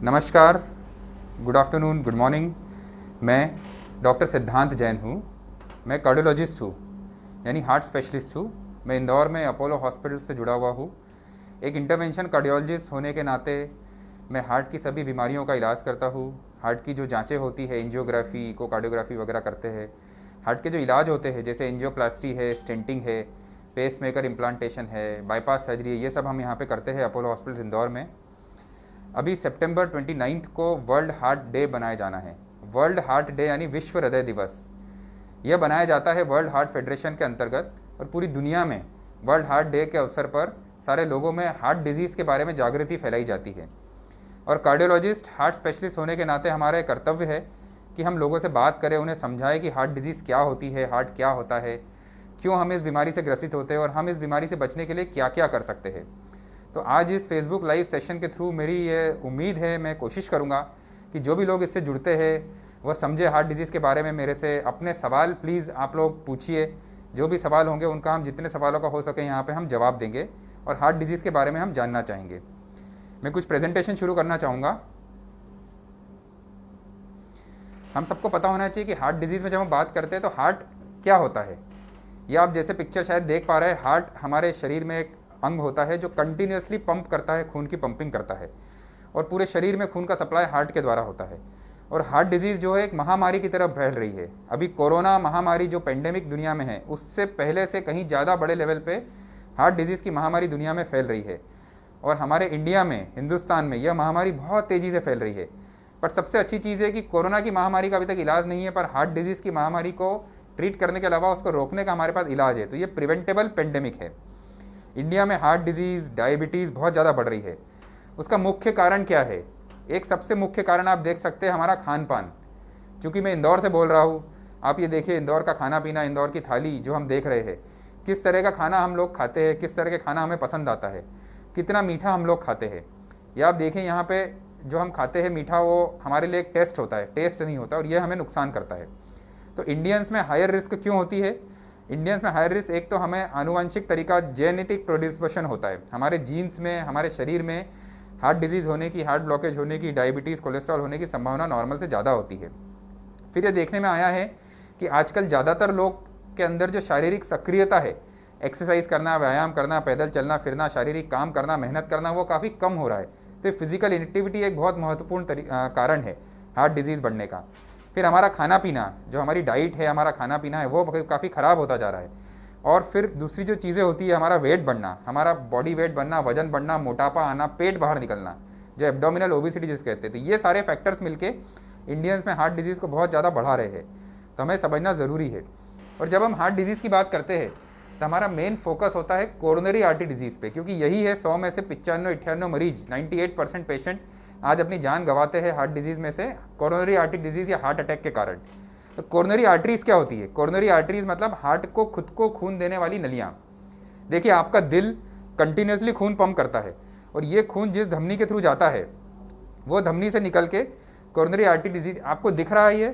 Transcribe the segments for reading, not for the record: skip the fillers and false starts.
नमस्कार, good afternoon, good morning. मैं doctor सिद्धांत जैन हूँ। मैं कार्डियोलॉजिस्ट हूँ, यानी हार्ट स्पेशलिस्ट हूँ। मैं इंदौर में अपोलो हॉस्पिटल से जुड़ा हुआ हूँ। एक इंटरवेंशन कार्डियोलॉजिस्ट होने के नाते मैं हार्ट की सभी बीमारियों का इलाज करता हूँ। हार्ट की जो जांचें होती है, एंजियोग्राफी, इकोकार्डियोग्राफी वगैरह करते हैं। हार्ट के जो इलाज होते हैं जैसे एंजियोप्लास्टी है, स्टेंटिंग है, पेसमेकर इम्प्लांटेशन है, बाईपास सर्जरी है, ये सब हम यहाँ पे करते हैं अपोलो हॉस्पिटल इंदौर में। अभी सितंबर 29 को वर्ल्ड हार्ट डे बनाया जाना है। वर्ल्ड हार्ट डे यानी विश्व हृदय दिवस। यह बनाया जाता है वर्ल्ड हार्ट फेडरेशन के अंतर्गत, और पूरी दुनिया में वर्ल्ड हार्ट डे के अवसर पर सारे लोगों में हार्ट डिजीज़ के बारे में जागृति फैलाई जाती है। और कार्डियोलॉजिस्ट, हार्ट स्पेशलिस्ट होने के नाते हमारा एक कर्तव्य है कि हम लोगों से बात करें, उन्हें समझाएं कि हार्ट डिजीज़ क्या होती है, हार्ट क्या होता है, क्यों हम इस बीमारी से ग्रसित होते हैं और हम इस बीमारी से बचने के लिए क्या क्या कर सकते हैं। तो आज इस फेसबुक लाइव सेशन के थ्रू मेरी ये उम्मीद है, मैं कोशिश करूँगा कि जो भी लोग इससे जुड़ते हैं वह समझे हार्ट डिजीज़ के बारे में। मेरे से अपने सवाल प्लीज़ आप लोग पूछिए, जो भी सवाल होंगे उनका हम जितने सवालों का हो सके यहाँ पे हम जवाब देंगे और हार्ट डिजीज़ के बारे में हम जानना चाहेंगे। मैं कुछ प्रेजेंटेशन शुरू करना चाहूँगा। हम सबको पता होना चाहिए कि हार्ट डिजीज़ में जब हम बात करते हैं तो हार्ट क्या होता है। ये आप जैसे पिक्चर शायद देख पा रहे हैं, हार्ट हमारे शरीर में एक अंग होता है जो कंटिन्यूसली पंप करता है, खून की पंपिंग करता है, और पूरे शरीर में खून का सप्लाई हार्ट के द्वारा होता है। और हार्ट डिजीज़ जो है एक महामारी की तरफ फैल रही है। अभी कोरोना महामारी जो पेंडेमिक दुनिया में है, उससे पहले से कहीं ज़्यादा बड़े लेवल पे हार्ट डिजीज़ की महामारी दुनिया में फैल रही है। और हमारे इंडिया में, हिंदुस्तान में यह महामारी बहुत तेज़ी से फैल रही है। पर सबसे अच्छी चीज़ है कि कोरोना की महामारी का अभी तक इलाज नहीं है, पर हार्ट डिजीज़ की महामारी को ट्रीट करने के अलावा उसको रोकने का हमारे पास इलाज है। तो ये प्रिवेंटेबल पेंडेमिक है। इंडिया में हार्ट डिजीज़, डायबिटीज़ बहुत ज़्यादा बढ़ रही है। उसका मुख्य कारण क्या है? एक सबसे मुख्य कारण आप देख सकते हैं हमारा खान पान। चूँकि मैं इंदौर से बोल रहा हूँ, आप ये देखिए इंदौर का खाना पीना, इंदौर की थाली जो हम देख रहे हैं, किस तरह का खाना हम लोग खाते हैं, किस तरह के खाना हमें पसंद आता है, कितना मीठा हम लोग खाते हैं। या आप देखें यहाँ पे जो हम खाते हैं मीठा, वो हमारे लिए एक टेस्ट होता है, टेस्ट नहीं होता, और यह हमें नुकसान करता है। तो इंडियंस में हायर रिस्क क्यों होती है? इंडियंस में हायर रिस्क, एक तो हमें आनुवंशिक तरीका, जेनेटिक प्रोडिस्पोशन होता है। हमारे जीन्स में, हमारे शरीर में हार्ट डिजीज़ होने की, हार्ट ब्लॉकेज होने की, डायबिटीज़, कोलेस्ट्रॉल होने की संभावना नॉर्मल से ज़्यादा होती है। फिर ये देखने में आया है कि आजकल ज़्यादातर लोग के अंदर जो शारीरिक सक्रियता है, एक्सरसाइज करना, व्यायाम करना, पैदल चलना फिरना, शारीरिक काम करना, मेहनत करना, वो काफ़ी कम हो रहा है। तो फिजिकल इनएक्टिविटी एक बहुत महत्वपूर्ण कारण है हार्ट डिजीज़ बढ़ने का। फिर हमारा खाना पीना, जो हमारी डाइट है, हमारा खाना पीना है, वो काफ़ी ख़राब होता जा रहा है। और फिर दूसरी जो चीज़ें होती है, हमारा वेट बढ़ना, हमारा बॉडी वेट बढ़ना, वजन बढ़ना, मोटापा आना, पेट बाहर निकलना, जो एब्डोमिनल ओबेसिटी जिसे कहते हैं। तो ये सारे फैक्टर्स मिलके इंडियंस में हार्ट डिजीज़ को बहुत ज़्यादा बढ़ा रहे हैं। तो हमें समझना ज़रूरी है। और जब हम हार्ट डिजीज़ की बात करते हैं तो हमारा मेन फोकस होता है कोरोनरी आर्टरी डिजीज़ पे, क्योंकि यही है 100 में से 95-98 मरीज, 98% पेशेंट आज अपनी जान गंवाते हैं हार्ट डिजीज़ में से, कोरोनरी आर्टरी डिजीज़ या हार्ट अटैक के कारण। तो कोरोनरी आर्टरीज़ क्या होती है? कोरोनरी आर्टरीज़ मतलब हार्ट को खुद को खून देने वाली नलियाँ। देखिए, आपका दिल कंटिन्यूसली खून पंप करता है, और ये खून जिस धमनी के थ्रू जाता है वो धमनी से निकल के कोरोनरी आर्टरी डिजीज़, आपको दिख रहा है, ये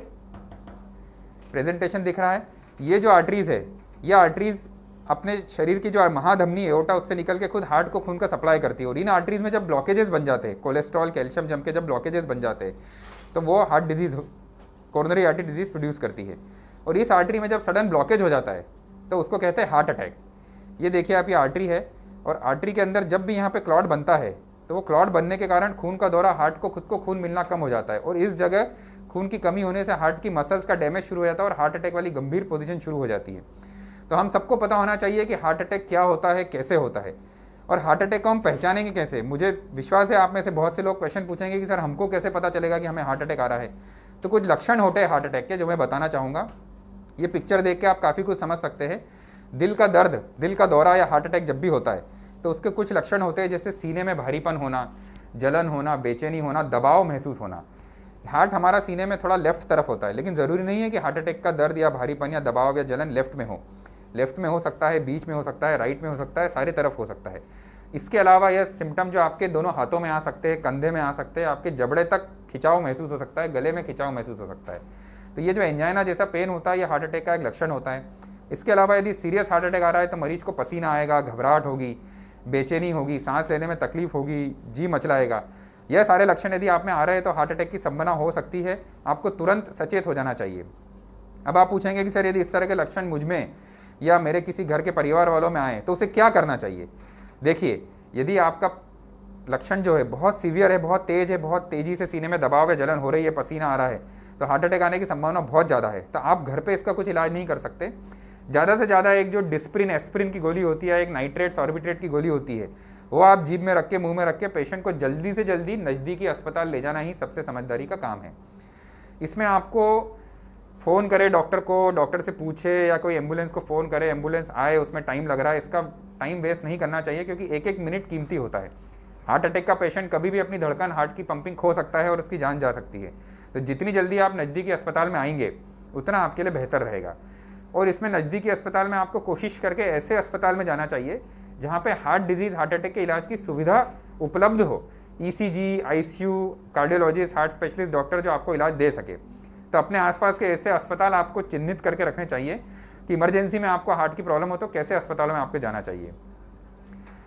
प्रेजेंटेशन दिख रहा है, ये जो आर्टरीज़ है, ये आर्टरीज़ अपने शरीर की जो महाधमनी एओर्टा, उससे निकल के खुद हार्ट को खून का सप्लाई करती है। और इन आर्टरीज़ में जब ब्लॉकेजेस बन जाते हैं, कोलेस्ट्रॉल, कैल्शियम जम के जब ब्लॉकेजेस बन जाते हैं, तो वो heart disease, coronary artery disease produce करती है। और इस आर्टरी में जब सडन ब्लॉकेज हो जाता है तो उसको कहते हैं हार्ट अटैक। ये देखिए आप, ये आर्टरी है, और आर्टरी के अंदर जब भी यहाँ पे क्लॉट बनता है तो वो क्लॉट बनने के कारण खून का दौरा, हार्ट को खुद को खून मिलना कम हो जाता है, और इस जगह खून की कमी होने से हार्ट की मसल्स का डैमेज शुरू हो जाता है और हार्ट अटैक वाली गंभीर पोजीशन शुरू हो जाती है। तो हम सबको पता होना चाहिए कि हार्ट अटैक क्या होता है, कैसे होता है, और हार्ट अटैक को हम पहचानेंगे कैसे। मुझे विश्वास है आप में से बहुत से लोग क्वेश्चन पूछेंगे कि सर हमको कैसे पता चलेगा कि हमें हार्ट अटैक आ रहा है। तो कुछ लक्षण होते हैं हार्ट अटैक के, जो मैं बताना चाहूँगा। ये पिक्चर देख के आप काफ़ी कुछ समझ सकते हैं। दिल का दर्द, दिल का दौरा या हार्ट अटैक जब भी होता है तो उसके कुछ लक्षण होते हैं, जैसे सीने में भारीपन होना, जलन होना, बेचैनी होना, दबाव महसूस होना। हार्ट हमारा सीने में थोड़ा लेफ्ट तरफ होता है, लेकिन ज़रूरी नहीं है कि हार्ट अटैक का दर्द या भारीपन या दबाव या जलन लेफ्ट में हो। लेफ्ट में हो सकता है, बीच में हो सकता है, राइट में हो सकता है, सारी तरफ हो सकता है। इसके अलावा यह सिम्टम जो आपके दोनों हाथों में आ सकते हैं, कंधे में आ सकते हैं, आपके जबड़े तक खिंचाव महसूस हो सकता है, गले में खिंचाव महसूस हो सकता है। तो ये जो एंजाइना जैसा पेन होता है, ये हार्ट अटैक का एक लक्षण होता है। इसके अलावा यदि सीरियस हार्ट अटैक आ रहा है तो मरीज को पसीना आएगा, घबराहट होगी, बेचैनी होगी, सांस लेने में तकलीफ होगी, जी मचलाएगा। यह सारे लक्षण यदि आप में आ रहे हैं तो हार्ट अटैक की संभावना हो सकती है, आपको तुरंत सचेत हो जाना चाहिए। अब आप पूछेंगे कि सर यदि इस तरह के लक्षण मुझ में या मेरे किसी घर के परिवार वालों में आए तो उसे क्या करना चाहिए। देखिए, यदि आपका लक्षण जो है बहुत सीवियर है, बहुत तेज है, बहुत तेजी से सीने में दबाव है, जलन हो रही है, पसीना आ रहा है, तो हार्ट अटैक आने की संभावना बहुत ज़्यादा है। तो आप घर पे इसका कुछ इलाज नहीं कर सकते। ज़्यादा से ज़्यादा एक जो डिस्प्रिन एस्प्रिन की गोली होती है, एक नाइट्रेट सॉर्बिट्रेट की गोली होती है, वो आप जीभ में रख के, मुंह में रख के पेशेंट को जल्दी से जल्दी नज़दीकी अस्पताल ले जाना ही सबसे समझदारी का काम है। इसमें आपको फ़ोन करे डॉक्टर को, डॉक्टर से पूछे, या कोई एम्बुलेंस को फ़ोन करे, एम्बुलेंस आए, उसमें टाइम लग रहा है, इसका टाइम वेस्ट नहीं करना चाहिए, क्योंकि एक एक मिनट कीमती होता है। हार्ट अटैक का पेशेंट कभी भी अपनी धड़कन, हार्ट की पंपिंग खो सकता है और उसकी जान जा सकती है। तो जितनी जल्दी आप नज़दीकी अस्पताल में आएंगे उतना आपके लिए बेहतर रहेगा। और इसमें नज़दीकी अस्पताल में आपको कोशिश करके ऐसे अस्पताल में जाना चाहिए जहाँ पे हार्ट डिजीज़, हार्ट अटैक के इलाज की सुविधा उपलब्ध हो। ECG, ICU, cardiologist, heart specialist doctor जो आपको इलाज दे सके। तो अपने आसपास के ऐसे अस्पताल आपको चिन्हित करके रखने चाहिए कि इमरजेंसी में आपको हार्ट की प्रॉब्लम हो तो कैसे अस्पतालों में आपको जाना चाहिए।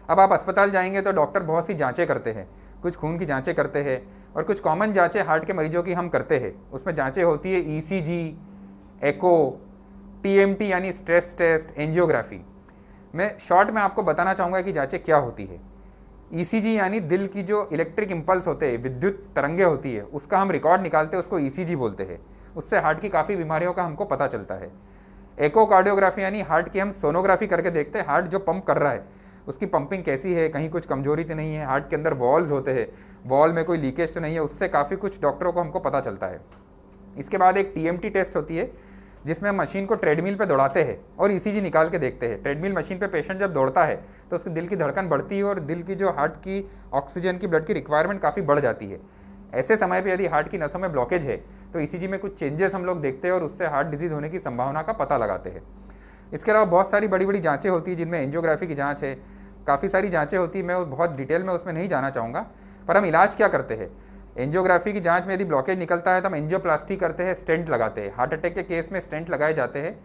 अब आप अस्पताल जाएंगे तो डॉक्टर बहुत सी जांचें करते हैं, कुछ खून की जांचें करते हैं और कुछ कॉमन जांचें हार्ट के मरीजों की हम करते हैं। उसमें जांचें होती है ECG, एको, TMT यानी स्ट्रेस टेस्ट, एंजियोग्राफी। मैं शॉर्ट में आपको बताना चाहूँगा कि जांचें क्या होती है। ECG यानी दिल की जो इलेक्ट्रिक इम्पल्स होते हैं, विद्युत तरंगे होती है, उसका हम रिकॉर्ड निकालते हैं, उसको ECG बोलते हैं। उससे हार्ट की काफ़ी बीमारियों का हमको पता चलता है। एकोकार्डियोग्राफी यानी हार्ट की हम सोनोग्राफी करके देखते हैं, हार्ट जो पंप कर रहा है उसकी पंपिंग कैसी है, कहीं कुछ कमजोरी तो नहीं है, हार्ट के अंदर वॉल्स होते हैं, वॉल में कोई लीकेज तो नहीं है, उससे काफ़ी कुछ डॉक्टरों को हमको पता चलता है। इसके बाद एक TMT टेस्ट होती है जिसमें मशीन को ट्रेडमिल पे दौड़ाते हैं और ECG निकाल के देखते हैं। ट्रेडमिल मशीन पे पेशेंट जब दौड़ता है तो उसके दिल की धड़कन बढ़ती है और दिल की जो हार्ट की ऑक्सीजन की, ब्लड की रिक्वायरमेंट काफ़ी बढ़ जाती है। ऐसे समय पे यदि हार्ट की नसों में ब्लॉकेज है तो ECG में कुछ चेंजेस हम लोग देखते हैं और उससे हार्ट डिजीज़ होने की संभावना का पता लगाते हैं। इसके अलावा बहुत सारी बड़ी बड़ी जाँचें होती हैं जिनमें एंजियोग्राफी की जाँच है, काफ़ी सारी जाँचें होती है। मैं बहुत डिटेल में उसमें नहीं जाना चाहूँगा, पर हम इलाज क्या करते हैं। एंजियोग्राफी की जांच में यदि ब्लॉकेज निकलता है तो हम एंजियोप्लास्टी करते हैं, स्टेंट लगाते हैं। हार्ट अटैक के केस में स्टेंट लगाए जाते हैं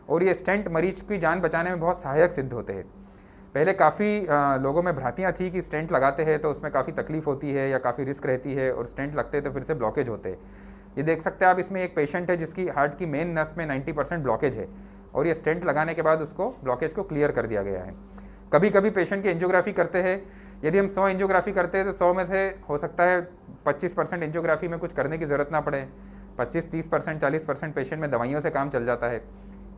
और ये स्टेंट मरीज की जान बचाने में बहुत सहायक सिद्ध होते हैं। पहले काफ़ी लोगों में भ्रांतियाँ थी कि स्टेंट लगाते हैं तो उसमें काफ़ी तकलीफ होती है या काफ़ी रिस्क रहती है, और स्टेंट लगते हैं तो फिर से ब्लॉकेज होते हैं। ये देख सकते हैं आप, इसमें एक पेशेंट है जिसकी हार्ट की मेन नस में 90% ब्लॉकेज है और ये स्टेंट लगाने के बाद उसको ब्लॉकेज को क्लियर कर दिया गया है। कभी कभी पेशेंट की एंजियोग्राफी करते हैं, यदि हम 100 एंजियोग्राफी करते हैं तो 100 में से हो सकता है 25% एंजियोग्राफी में कुछ करने की ज़रूरत ना पड़े। 25-30%, 40% पेशेंट में दवाइयों से काम चल जाता है।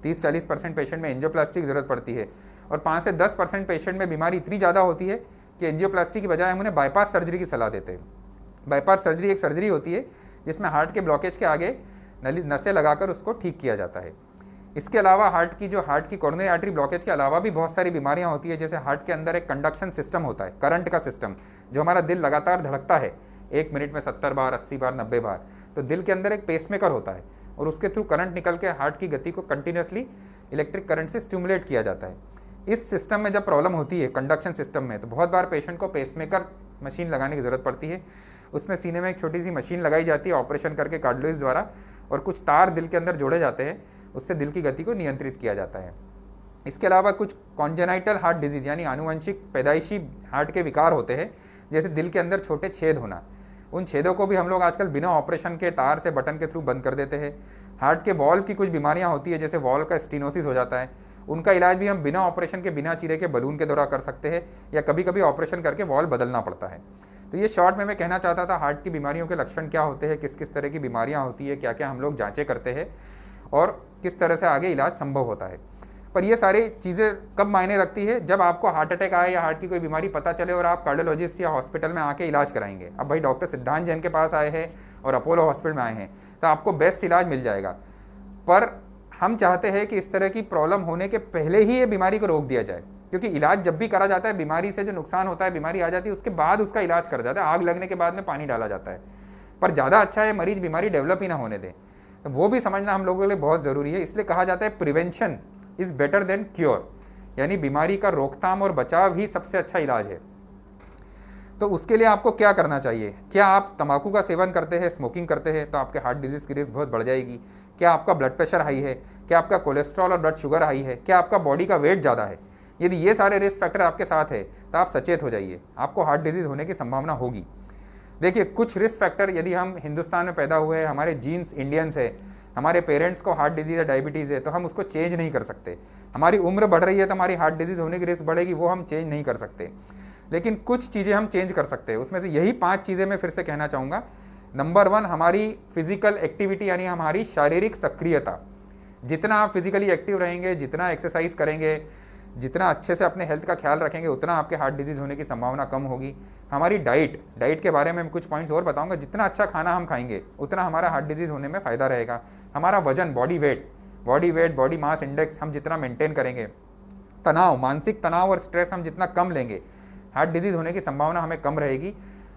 30-40% पेशेंट में एंजियोप्लास्टी की ज़रूरत पड़ती है और 5 से 10% पेशेंट में बीमारी इतनी ज़्यादा होती है कि एंजियोप्लास्टी की बजाय हम उन्हें बाईपास सर्जरी की सलाह देते हैं। बाईपास सर्जरी एक सर्जरी होती है जिसमें हार्ट के ब्लॉकेज के आगे नसें लगाकर उसको ठीक किया जाता है। इसके अलावा हार्ट की कोरोनरी आर्टरी ब्लॉकेज के अलावा भी बहुत सारी बीमारियां होती है। जैसे हार्ट के अंदर एक कंडक्शन सिस्टम होता है, करंट का सिस्टम, जो हमारा दिल लगातार धड़कता है 1 मिनट में 70 बार, 80 बार, 90 बार। तो दिल के अंदर एक पेसमेकर होता है और उसके थ्रू करंट निकल के हार्ट की गति को कंटिन्यूसली इलेक्ट्रिक करंट से स्टिमुलेट किया जाता है। इस सिस्टम में जब प्रॉब्लम होती है कंडक्शन सिस्टम में, तो बहुत बार पेशेंट को पेसमेकर मशीन लगाने की ज़रूरत पड़ती है। उसमें सीने में एक छोटी सी मशीन लगाई जाती है ऑपरेशन करके कार्डियोलॉजिस्ट द्वारा, और कुछ तार दिल के अंदर जोड़े जाते हैं, उससे दिल की गति को नियंत्रित किया जाता है। इसके अलावा कुछ कॉन्जेनाइटल हार्ट डिजीज़ यानी आनुवंशिक पैदाइशी हार्ट के विकार होते हैं, जैसे दिल के अंदर छोटे छेद होना। उन छेदों को भी हम लोग आजकल बिना ऑपरेशन के तार से बटन के थ्रू बंद कर देते हैं। हार्ट के वॉल्व की कुछ बीमारियां होती है, जैसे वॉल्व का स्टीनोसिस हो जाता है, उनका इलाज भी हम बिना ऑपरेशन के, बिना चीरे के बलून के द्वारा कर सकते हैं, या कभी कभी ऑपरेशन करके वॉल्व बदलना पड़ता है। तो ये शॉर्ट में मैं कहना चाहता था हार्ट की बीमारियों के लक्षण क्या होते हैं, किस किस तरह की बीमारियां होती है, क्या क्या हम लोग जांचें करते हैं और किस तरह से आगे इलाज संभव होता है। पर ये सारी चीज़ें कब मायने रखती है, जब आपको हार्ट अटैक आए या हार्ट की कोई बीमारी पता चले और आप कार्डियोलॉजिस्ट या हॉस्पिटल में आके इलाज कराएंगे। अब भाई डॉक्टर सिद्धांत जैन के पास आए हैं और अपोलो हॉस्पिटल में आए हैं तो आपको बेस्ट इलाज मिल जाएगा। पर हम चाहते हैं कि इस तरह की प्रॉब्लम होने के पहले ही ये बीमारी को रोक दिया जाए, क्योंकि इलाज जब भी करा जाता है, बीमारी से जो नुकसान होता है, बीमारी आ जाती है उसके बाद उसका इलाज करा जाता है, आग लगने के बाद में पानी डाला जाता है। पर ज़्यादा अच्छा है मरीज बीमारी डेवलप ही ना होने दें, तो वो भी समझना हम लोगों के लिए बहुत ज़रूरी है। इसलिए कहा जाता है prevention is better than cure, यानी बीमारी का रोकथाम और बचाव ही सबसे अच्छा इलाज है। तो उसके लिए आपको क्या करना चाहिए? क्या आप तंबाकू का सेवन करते हैं, स्मोकिंग करते हैं, तो आपके हार्ट डिजीज़ की रिस्क बहुत बढ़ जाएगी। क्या आपका ब्लड प्रेशर हाई है, क्या आपका कोलेस्ट्रॉल और ब्लड शुगर हाई है, क्या आपका बॉडी का वेट ज़्यादा है, यदि ये सारे रिस्क फैक्टर आपके साथ है तो आप सचेत हो जाइए, आपको हार्ट डिजीज़ होने की संभावना होगी। देखिए कुछ रिस्क फैक्टर, यदि हम हिंदुस्तान में पैदा हुए हैं, हमारे जीन्स इंडियंस है, हमारे पेरेंट्स को हार्ट डिजीज़ या डायबिटीज़ है, तो हम उसको चेंज नहीं कर सकते। हमारी उम्र बढ़ रही है तो हमारी हार्ट डिजीज़ होने की रिस्क बढ़ेगी, वो हम चेंज नहीं कर सकते। लेकिन कुछ चीज़ें हम चेंज कर सकते हैं, उसमें से यही 5 चीज़ें मैं फिर से कहना चाहूँगा। नंबर 1, हमारी फिजिकल एक्टिविटी, यानी हमारी शारीरिक सक्रियता। जितना आप फिजिकली एक्टिव रहेंगे, जितना एक्सरसाइज करेंगे, जितना अच्छे से अपने हेल्थ का ख्याल रखेंगे, उतना आपके हार्ट डिजीज़ होने की संभावना कम होगी। हमारी डाइट के बारे में मैं कुछ पॉइंट्स और बताऊंगा। जितना अच्छा खाना हम खाएंगे उतना हमारा हार्ट डिजीज़ होने में फ़ायदा रहेगा। हमारा वजन, बॉडी मास इंडेक्स हम जितना मेंटेन करेंगे, तनाव, मानसिक तनाव और स्ट्रेस हम जितना कम लेंगे, हार्ट डिजीज़ होने की संभावना हमें कम रहेगी।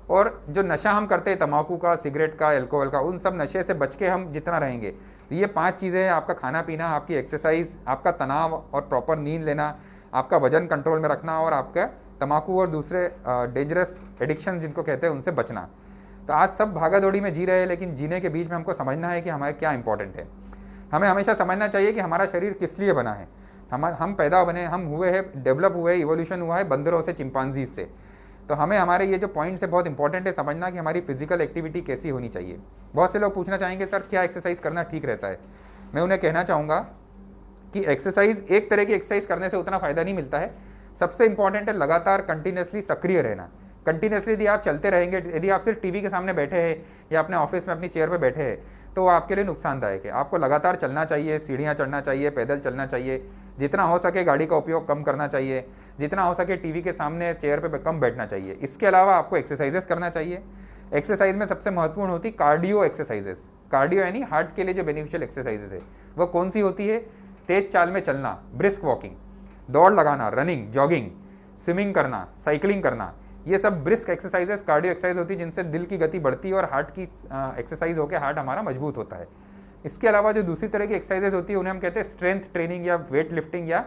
और जो नशा हम करते हैं, तंबाकू का, सिगरेट का, अल्कोहल का, उन सब नशे से बच के हम जितना रहेंगे, ये 5 चीज़ें हैं, आपका खाना पीना, आपकी एक्सरसाइज, आपका तनाव और प्रॉपर नींद लेना, आपका वजन कंट्रोल में रखना, और आपका तंबाकू और दूसरे डेंजरस एडिक्शन जिनको कहते हैं उनसे बचना। तो आज सब भागा दौड़ी में जी रहे हैं, लेकिन जीने के बीच में हमको समझना है कि हमारे क्या इंपॉर्टेंट है। हमें हमेशा समझना चाहिए कि हमारा शरीर किस लिए बना है। हम पैदा बने, हम हुए हैं, डेवलप हुए, इवोल्यूशन हुआ है बंदरों से, चिंपांजीज से। तो हमें हमारे ये जो पॉइंट्स है बहुत इंपॉर्टेंट है समझना कि हमारी फिजिकल एक्टिविटी कैसी होनी चाहिए। बहुत से लोग पूछना चाहेंगे सर क्या एक्सरसाइज करना ठीक रहता है। मैं उन्हें कहना चाहूँगा कि एक्सरसाइज, एक तरह की एक्सरसाइज करने से उतना फ़ायदा नहीं मिलता है। सबसे इंपॉर्टेंट है लगातार कंटिन्यूसली सक्रिय रहना। कंटिन्यूसली यदि आप चलते रहेंगे, यदि आप सिर्फ टीवी के सामने बैठे हैं या अपने ऑफिस में अपनी चेयर पर बैठे हैं, तो वो आपके लिए नुकसानदायक है। आपको लगातार चलना चाहिए, सीढ़ियाँ चढ़ना चाहिए, पैदल चलना चाहिए, जितना हो सके गाड़ी का उपयोग कम करना चाहिए, जितना हो सके टीवी के सामने चेयर पे कम बैठना चाहिए। इसके अलावा आपको एक्सरसाइजेस करना चाहिए। एक्सरसाइज में सबसे महत्वपूर्ण होती कार्डियो एक्सरसाइजेस। कार्डियो यानी हार्ट के लिए जो बेनिफिशियल एक्सरसाइजेस है वो कौन सी होती है? तेज चाल में चलना, ब्रिस्क वॉकिंग, दौड़ लगाना, रनिंग, जॉगिंग, स्विमिंग करना, साइकिलिंग करना, ये सब ब्रिस्क एक्सरसाइजेस, कार्डियो एक्सरसाइज होती है जिनसे दिल की गति बढ़ती है और हार्ट की एक्सरसाइज होकर हार्ट हमारा मजबूत होता है। इसके अलावा जो दूसरी तरह की एक्सरसाइजेज होती है उन्हें हम कहते हैं स्ट्रेंथ ट्रेनिंग या वेट लिफ्टिंग या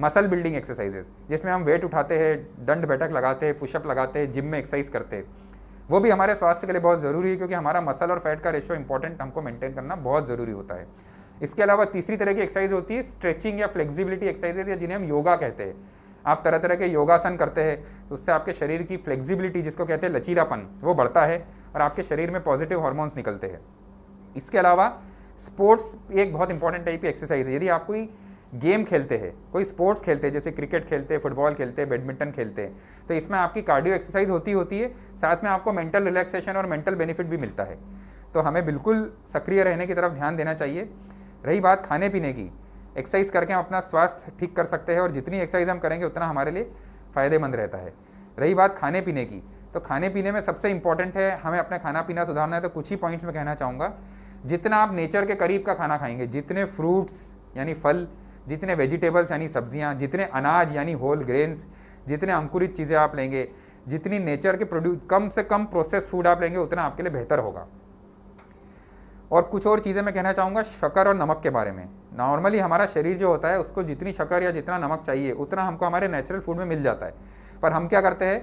मसल बिल्डिंग एक्सरसाइजेज, जिसमें हम वेट उठाते हैं, दंड बैठक लगाते हैं, पुशअप लगाते हैं, जिम में एक्सरसाइज करते हैं। वो भी हमारे स्वास्थ्य के लिए बहुत ज़रूरी है क्योंकि हमारा मसल और फैट का रेशियो इंपॉर्टेंट हमको मेंटेन करना बहुत ज़रूरी होता है। इसके अलावा तीसरी तरह की एक्सरसाइज होती है स्ट्रेचिंग या फ्लेक्सिबिलिटी एक्सरसाइजेज, या जिन्हें हम योगा कहते हैं। आप तरह तरह के योगासन करते हैं तो उससे आपके शरीर की फ्लेक्सिबिलिटी, जिसको कहते हैं लचीलापन, वो बढ़ता है और आपके शरीर में पॉजिटिव हार्मोन्स निकलते हैं। इसके अलावा स्पोर्ट्स एक बहुत इंपॉर्टेंट टाइप की एक्सरसाइज है। यदि आप कोई गेम खेलते हैं, कोई स्पोर्ट्स खेलते हैं, जैसे क्रिकेट खेलते हैं, फुटबॉल खेलते हैं, बैडमिंटन खेलते हैं, तो इसमें आपकी कार्डियो एक्सरसाइज होती है, साथ में आपको मेंटल रिलैक्सेशन और मेंटल बेनिफिट भी मिलता है। तो हमें बिल्कुल सक्रिय रहने की तरफ ध्यान देना चाहिए। रही बात खाने पीने की, एक्सरसाइज करके हम अपना स्वास्थ्य ठीक कर सकते हैं और जितनी एक्सरसाइज हम करेंगे उतना हमारे लिए फ़ायदेमंद रहता है। रही बात खाने पीने की, तो खाने पीने में सबसे इंपॉर्टेंट है हमें अपना खाना पीना सुधारना है। तो कुछ ही पॉइंट्स में कहना चाहूँगा, जितना आप नेचर के करीब का खाना खाएंगे, जितने फ्रूट्स यानी फल, जितने वेजिटेबल्स यानी सब्जियां, जितने अनाज यानी होल ग्रेन्स, जितने अंकुरित चीज़ें आप लेंगे, जितनी नेचर के कम से कम प्रोसेस फूड आप लेंगे, उतना आपके लिए बेहतर होगा। और कुछ और चीज़ें मैं कहना चाहूँगा शक्कर और नमक के बारे में। नॉर्मली हमारा शरीर जो होता है उसको जितनी शक्कर या जितना नमक चाहिए उतना हमको हमारे नेचुरल फूड में मिल जाता है, पर हम क्या करते हैं,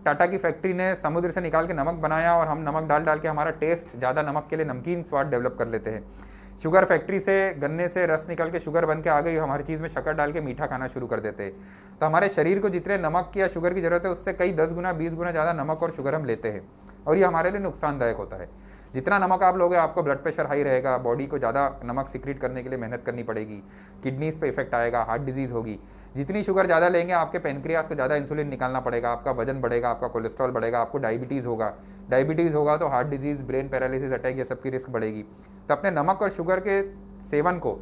टाटा की फैक्ट्री ने समुद्र से निकाल के नमक बनाया और हम नमक डाल डाल के हमारा टेस्ट, ज़्यादा नमक के लिए नमकीन स्वाद डेवलप कर लेते हैं। शुगर फैक्ट्री से, गन्ने से रस निकल के शुगर बन के आ गई, हमारी चीज़ में शक्कर डाल के मीठा खाना शुरू कर देते हैं। तो हमारे शरीर को जितने नमक की या शुगर की ज़रूरत है उससे कई 10 गुना 20 गुना ज़्यादा नमक और शुगर हम लेते हैं और ये हमारे लिए नुकसानदायक होता है। जितना नमक आप लोगे आपको ब्लड प्रेशर हाई रहेगा, बॉडी को ज़्यादा नमक सिक्रीट करने के लिए मेहनत करनी पड़ेगी, किडनीज़ पे इफेक्ट आएगा, हार्ट डिजीज़ होगी। जितनी शुगर ज़्यादा लेंगे आपके पेनक्रियास को ज़्यादा इंसुलिन निकालना पड़ेगा, आपका वजन बढ़ेगा, आपका कोलेस्ट्रॉल बढ़ेगा, आपको डायबिटीज़ होगा तो heart disease, brain paralysis, attack, ये सब की रिस्क बढ़ेगी। तो अपने नमक और शुगर के सेवन को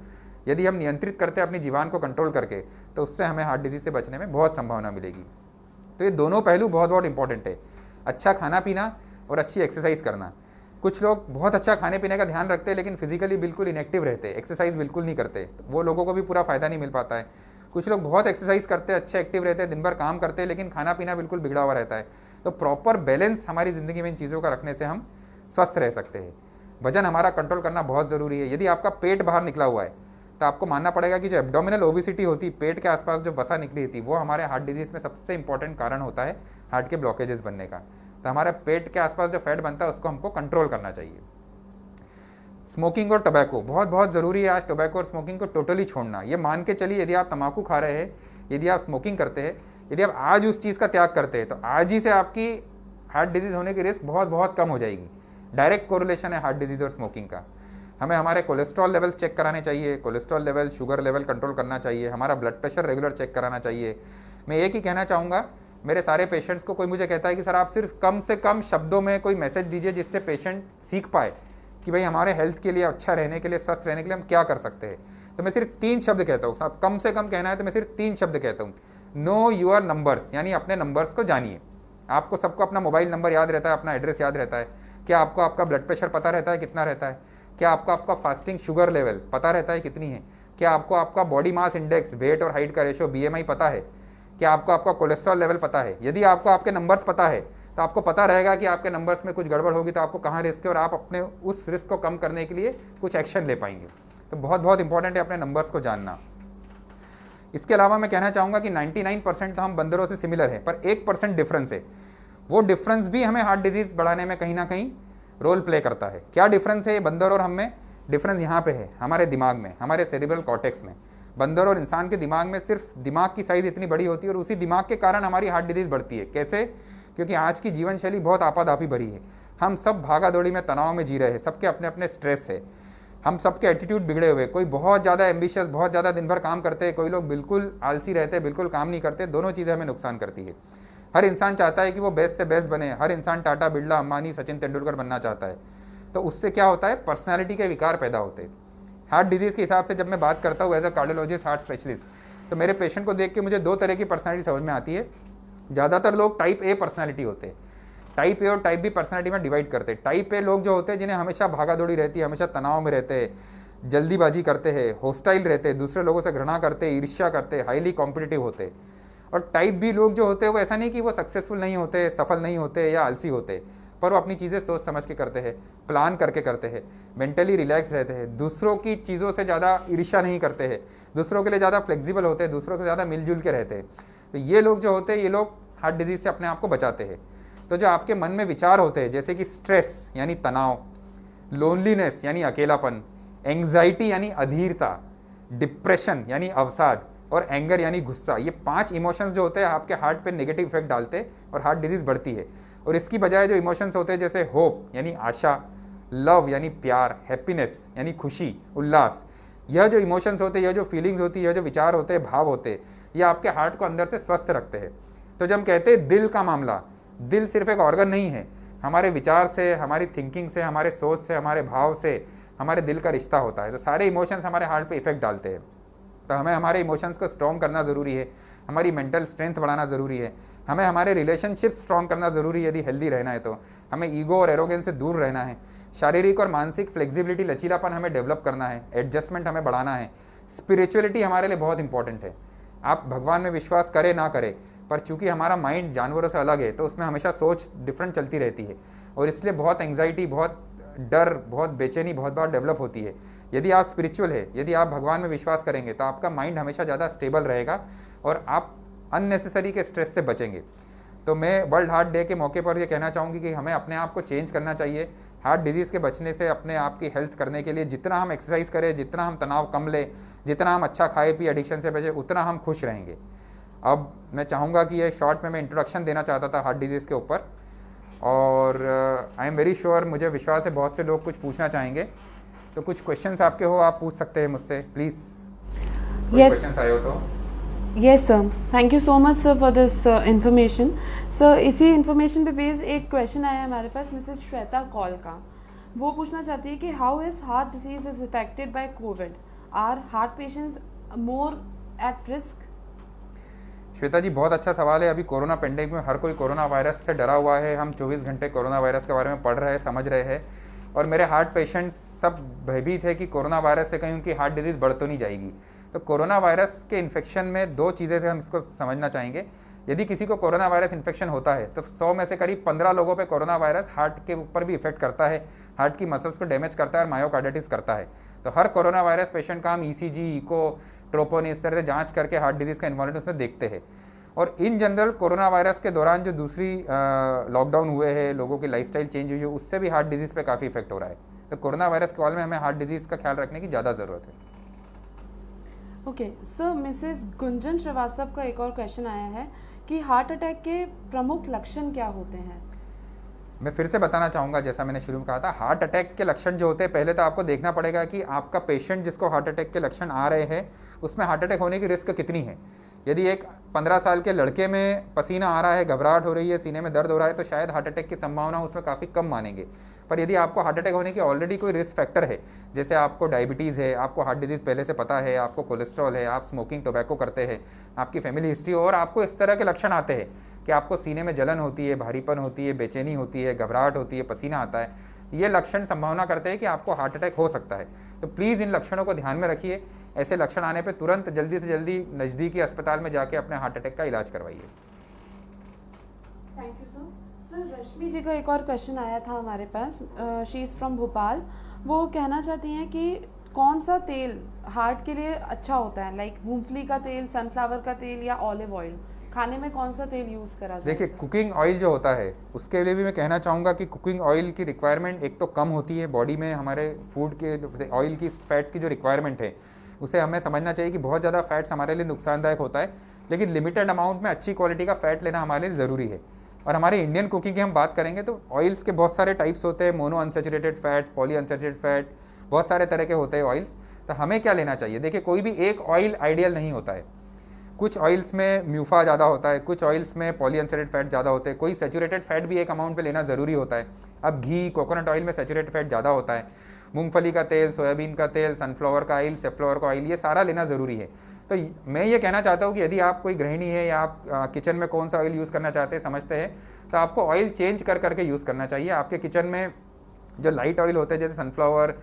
यदि हम नियंत्रित करते हैं अपनी जीवन को कंट्रोल करके, तो उससे हमें हार्ट डिजीज़ से बचने में बहुत संभावना मिलेगी। तो ये दोनों पहलू बहुत बहुत इंपॉर्टेंट है, अच्छा खाना पीना और अच्छी एक्सरसाइज करना। कुछ लोग बहुत अच्छा खाने पीने का ध्यान रखते हैं लेकिन फिजिकली बिल्कुल इनएक्टिव रहते हैं, एक्सरसाइज बिल्कुल नहीं करते, वो लोगों को भी पूरा फ़ायदा नहीं मिल पाता है। कुछ लोग बहुत एक्सरसाइज करते हैं, अच्छे एक्टिव रहते हैं, दिन भर काम करते हैं, लेकिन खाना पीना बिल्कुल बिगड़ा हुआ रहता है। तो प्रॉपर बैलेंस हमारी ज़िंदगी में इन चीज़ों का रखने से हम स्वस्थ रह सकते हैं। वजन हमारा कंट्रोल करना बहुत ज़रूरी है। यदि आपका पेट बाहर निकला हुआ है तो आपको मानना पड़ेगा कि जो एब्डोमिनल ओबिसिटी होती है, पेट के आसपास जो वसा निकली थी, वो हमारे हार्ट डिजीज़ में सबसे इंपॉर्टेंट कारण होता है हार्ट के ब्लॉकेजेस बनने का। तो हमारे पेट के आसपास जो फैट बनता है उसको हमको कंट्रोल करना चाहिए। स्मोकिंग और टोबैको बहुत बहुत ज़रूरी है आज टोबैको और स्मोकिंग को टोटली छोड़ना। ये मान के चलिए यदि आप तंबाकू खा रहे हैं, यदि आप स्मोकिंग करते हैं, यदि आप आज उस चीज़ का त्याग करते हैं तो आज ही से आपकी हार्ट डिजीज़ होने की रिस्क बहुत बहुत कम हो जाएगी। डायरेक्ट कोरिलेशन है हार्ट डिजीज़ और स्मोकिंग का। हमें हमारे कोलेस्ट्रॉल लेवल्स चेक कराने चाहिए, cholesterol level, sugar level control करना चाहिए, हमारा ब्लड प्रेशर रेगुलर चेक कराना चाहिए। मैं एक ही कहना चाहूँगा, मेरे सारे पेशेंट्स को कोई मुझे कहता है कि सर आप सिर्फ कम से कम शब्दों में कोई मैसेज दीजिए जिससे पेशेंट सीख पाए कि भाई हमारे हेल्थ के लिए, अच्छा रहने के लिए, स्वस्थ रहने के लिए हम क्या कर सकते हैं। तो मैं सिर्फ 3 शब्द कहता हूँ, साहब कम से कम कहना है तो मैं सिर्फ 3 शब्द कहता हूँ। नो योर नंबर्स, यानी अपने नंबर्स को जानिए। आपको सबको अपना मोबाइल नंबर याद रहता है, अपना एड्रेस याद रहता है? क्या आपको आपका ब्लड प्रेशर पता रहता है कितना रहता है? क्या आपको आपका फास्टिंग शुगर लेवल पता रहता है कितनी है? क्या आपको आपका बॉडी मास इंडेक्स, वेट और हाइट का रेशो, BMI पता है? क्या आपको आपका कोलेस्ट्रॉल लेवल पता है? यदि आपको आपके नंबर्स पता है तो आपको पता रहेगा कि आपके नंबर्स में कुछ गड़बड़ होगी तो आपको कहाँ रिस्क है और आप अपने उस रिस्क को कम करने के लिए कुछ एक्शन ले पाएंगे। तो बहुत बहुत इंपॉर्टेंट है अपने नंबर्स को जानना। इसके अलावा मैं कहना चाहूँगा कि 99% तो हम बंदरों से सिमिलर है, पर 1% डिफरेंस है। वो डिफरेंस भी हमें हार्ट डिजीज़ बढ़ाने में कहीं ना कहीं रोल प्ले करता है। क्या डिफरेंस है ये बंदर और हम में? डिफरेंस यहाँ पे है हमारे दिमाग में, हमारे सेरिब्रल कॉर्टेक्स में। बंदर और इंसान के दिमाग में सिर्फ दिमाग की साइज़ इतनी बड़ी होती है और उसी दिमाग के कारण हमारी हार्ट डिजीज़ बढ़ती है। कैसे? क्योंकि आज की जीवन शैली बहुत आपाधापी भरी है। हम सब भागा दौड़ी में, तनाव में जी रहे हैं, सबके अपने अपने स्ट्रेस है, हम सबके एटीट्यूड बिगड़े हुए। कोई बहुत ज़्यादा एम्बिशियस, बहुत ज़्यादा दिन भर काम करते हैं, कोई लोग बिल्कुल आलसी रहते हैं, बिल्कुल काम नहीं करते। दोनों चीज़ें हमें नुकसान करती है। हर इंसान चाहता है कि वो बेस्ट से बेस्ट बने, हर इंसान टाटा, बिरला, अंबानी, सचिन तेंदुलकर बनना चाहता है। तो उससे क्या होता है? पर्सनैलिटी के विकार पैदा होते हैं। हार्ट डिजीज़ के हिसाब से जब मैं बात करता हूँ as a cardiologist, heart specialist, तो मेरे पेशेंट को देख के मुझे 2 तरह की पर्सनैलिटी समझ में आती है। ज़्यादातर लोग टाइप ए पर्सनैलिटी होते हैं। टाइप ए और टाइप बी पर्सनैलिटी में डिवाइड करते हैं। टाइप ए लोग जो होते हैं जिन्हें हमेशा भागा दौड़ी रहती है, हमेशा तनाव में रहते हैं, जल्दीबाजी करते हैं, होस्टाइल रहते हैं, दूसरे लोगों से घृणा करते हैं, ईर्ष्या करते हैं, हाईली कॉम्पिटिटिव होते हैं। और टाइप बी लोग जो होते हैं वो ऐसा नहीं कि वो सक्सेसफुल नहीं होते, सफल नहीं होते या आलसी होते, पर वो अपनी चीज़ें सोच समझ के करते हैं, प्लान करके करते हैं, मेंटली रिलैक्स रहते हैं, दूसरों की चीज़ों से ज़्यादा ईर्ष्या नहीं करते हैं, दूसरों के लिए ज़्यादा फ्लेक्सिबल होते हैं, दूसरों के ज़्यादा मिलजुल के रहते हैं। तो ये लोग जो होते हैं, ये लोग हार्ट डिजीज़ से अपने आप को बचाते हैं। तो जो आपके मन में विचार होते हैं जैसे कि स्ट्रेस यानी तनाव, लोनलीनेस यानी अकेलापन, एंग्जाइटी यानी अधीरता, डिप्रेशन यानी अवसाद और एंगर यानी गुस्सा, ये 5 इमोशंस जो होते हैं आपके हार्ट पे नेगेटिव इफेक्ट डालते हैं और हार्ट डिजीज़ बढ़ती है। और इसकी बजाय जो इमोशंस होते हैं जैसे होप यानी आशा, लव यानी प्यार, हैप्पीनेस यानी खुशी, उल्लास, यह जो इमोशंस होते हैं, यह जो फीलिंग्स होती है, यह जो विचार होते हैं, भाव होते हैं, यह आपके हार्ट को अंदर से स्वस्थ रखते हैं। तो जब हम कहते हैं दिल का मामला, दिल सिर्फ एक ऑर्गन नहीं है, हमारे विचार से, हमारी थिंकिंग से, हमारे सोच से, हमारे भाव से हमारे दिल का रिश्ता होता है। तो सारे इमोशंस हमारे हार्ट पे इफेक्ट डालते हैं। तो हमें हमारे इमोशंस को स्ट्रॉन्ग करना ज़रूरी है, हमारी मेंटल स्ट्रेंथ बढ़ाना ज़रूरी है, हमें हमारे रिलेशनशिप स्ट्रॉन्ग करना ज़रूरी है। यदि हेल्दी रहना है तो हमें ईगो और एरोगेंस से दूर रहना है, शारीरिक और मानसिक फ्लेक्सिबिलिटी, लचीलापन हमें डेवलप करना है, एडजस्टमेंट हमें बढ़ाना है, स्पिरिचुअलिटी हमारे लिए बहुत इंपॉर्टेंट है। आप भगवान में विश्वास करें ना करें, पर चूंकि हमारा माइंड जानवरों से अलग है तो उसमें हमेशा सोच डिफरेंट चलती रहती है और इसलिए बहुत एंग्जाइटी, बहुत डर, बहुत बेचैनी बहुत बार डेवलप होती है। यदि आप स्पिरिचुअल है, यदि आप भगवान में विश्वास करेंगे तो आपका माइंड हमेशा ज़्यादा स्टेबल रहेगा और आप अननेसेसरी के स्ट्रेस से बचेंगे। तो मैं वर्ल्ड हार्ट डे के मौके पर ये कहना चाहूँगी कि हमें अपने आप को चेंज करना चाहिए। हार्ट डिजीज़ के बचने से अपने आप की हेल्थ करने के लिए जितना हम एक्सरसाइज करें, जितना हम तनाव कम लें, जितना हम अच्छा खाए पिए, एडिक्शन से बचें, उतना हम खुश रहेंगे। अब मैं चाहूँगा कि ये शॉर्ट में मैं इंट्रोडक्शन देना चाहता था हार्ट डिजीज़ के ऊपर, और आई एम वेरी श्योर, मुझे विश्वास है बहुत से लोग कुछ पूछना चाहेंगे। तो कुछ क्वेश्चंस आपके हो, आप पूछ सकते हैं मुझसे, प्लीज़। क्वेश्चंस आए हो तो। Yes sir, thank you so much sir for this information. Sir, इसी इन्फॉर्मेशन पे बेस्ड एक क्वेश्चन आया है हमारे पास मिसेस श्वेता कॉल का। वो पूछना चाहती है कि how is heart disease is affected by Covid, are heart patients more at risk? Shweta ji, बहुत अच्छा सवाल है। अभी कोरोना पेंडेमिक में हर कोई कोरोना वायरस से डरा हुआ है। हम 24 घंटे कोरोना वायरस के बारे में पढ़ रहे हैं, समझ रहे हैं, और मेरे हार्ट पेशेंट्स सब भयभीत है कि कोरोना वायरस से कहीं उनकी हार्ट डिजीज़ बढ़ तो नहीं जाएगी। तो कोरोना वायरस के इन्फेक्शन में 2 चीज़ें हम इसको समझना चाहेंगे। यदि किसी को कोरोना वायरस इन्फेक्शन होता है तो 100 में से करीब 15 लोगों पे कोरोना वायरस हार्ट के ऊपर भी इफेक्ट करता है, हार्ट की मसल्स को डैमेज करता है और मायोकार्डिटिस करता है। तो हर कोरोना वायरस पेशेंट का हम ईसीजी, इको, ट्रोपोन इस तरह से जांच करके हार्ट डिजीज़ का इन्वॉल्वमेंट उसमें देखते हैं। और इन जनरल कोरोना वायरस के दौरान जो दूसरी लॉकडाउन हुए हैं, लोगों की लाइफस्टाइल चेंज हुई है, उससे भी हार्ट डिजीज़ पे काफ़ी इफेक्ट हो रहा है। तो कोरोना वायरस के कॉल में हमें हार्ट डिजीज़ का ख्याल रखने की ज़्यादा ज़रूरत है। Okay sir, missus Gunjan Srivastava का एक और क्वेश्चन आया है कि हार्ट अटैक के प्रमुख लक्षण क्या होते हैं? मैं फिर से बताना चाहूँगा, जैसा मैंने शुरू में कहा था, हार्ट अटैक के लक्षण जो होते हैं, पहले तो आपको देखना पड़ेगा कि आपका पेशेंट जिसको हार्ट अटैक के लक्षण आ रहे हैं उसमें हार्ट अटैक होने की रिस्क कितनी है। यदि एक 15 साल के लड़के में पसीना आ रहा है, घबराहट हो रही है, सीने में दर्द हो रहा है, तो शायद हार्ट अटैक की संभावना उसमें काफ़ी कम मानेंगे। पर यदि आपको हार्ट अटैक होने की ऑलरेडी कोई रिस्क फैक्टर है, जैसे आपको डायबिटीज़ है, आपको हार्ट डिजीज़ पहले से पता है, आपको कोलेस्ट्रॉल है, आप स्मोकिंग टोबैको करते हैं, आपकी फैमिली हिस्ट्री, और आपको इस तरह के लक्षण आते हैं कि आपको सीने में जलन होती है, भारीपन होती है, बेचैनी होती है, घबराहट होती है, पसीना आता है, ये लक्षण संभावना करते हैं कि आपको हार्ट अटैक हो सकता है। तो प्लीज़ इन लक्षणों को ध्यान में रखिए। ऐसे लक्षण आने पे तुरंत जल्दी से जल्दी नज़दीकी अस्पताल में जाके अपने हार्ट अटैक का इलाज करवाइए। Thank you sir. Sir, Rashmi ji का एक और क्वेश्चन आया था हमारे पास। She is from Bhopal. वो कहना चाहती हैं कि कौन सा तेल हार्ट के लिए अच्छा होता है, लाइक मूंगफली का तेल, सनफ्लावर का तेल या ऑलिव ऑयल, खाने में कौन सा तेल यूज़ करा जाए? देखिए, कुकिंग ऑयल जो होता है उसके लिए भी मैं कहना चाहूँगा कि कुकिंग ऑयल की रिक्वायरमेंट एक तो कम होती है बॉडी में, हमारे फूड के ऑयल की फैट्स की जो रिक्वायरमेंट है उसे हमें समझना चाहिए कि बहुत ज़्यादा फैट्स हमारे लिए नुकसानदायक होता है, लेकिन लिमिटेड अमाउंट में अच्छी क्वालिटी का फैट लेना हमारे लिए ज़रूरी है। और हमारे इंडियन कुकिंग की हम बात करेंगे तो ऑयल्स के बहुत सारे टाइप्स होते हैं, mono unsaturated fats, poly unsaturated fat, बहुत सारे तरह के होते हैं ऑयल्स। तो हमें क्या लेना चाहिए? देखिए, कोई भी एक ऑयल आइडियल नहीं होता है। कुछ ऑयल्स में म्यूफा ज़्यादा होता है, कुछ ऑयल्स में पॉली अनसैचुरेटेड फैट ज़्यादा होते हैं, कोई सैचुरेटेड फैट भी एक अमाउंट पे लेना ज़रूरी होता है। अब घी, कोकोनट ऑयल में सैचुरेटेड फैट ज़्यादा होता है, मूंगफली का तेल, सोयाबीन का तेल, सनफ्लावर का ऑयल, सेफ्लावर का ऑयल, ये सारा लेना ज़रूरी है। तो मैं ये कहना चाहता हूँ कि यदि आप कोई गृहिणी है या आप किचन में कौन सा ऑयल यूज़ करना चाहते हैं, समझते हैं, तो आपको ऑयल चेंज कर करके यूज़ करना चाहिए। आपके किचन में जो लाइट ऑयल होते हैं जैसे सनफ्लावर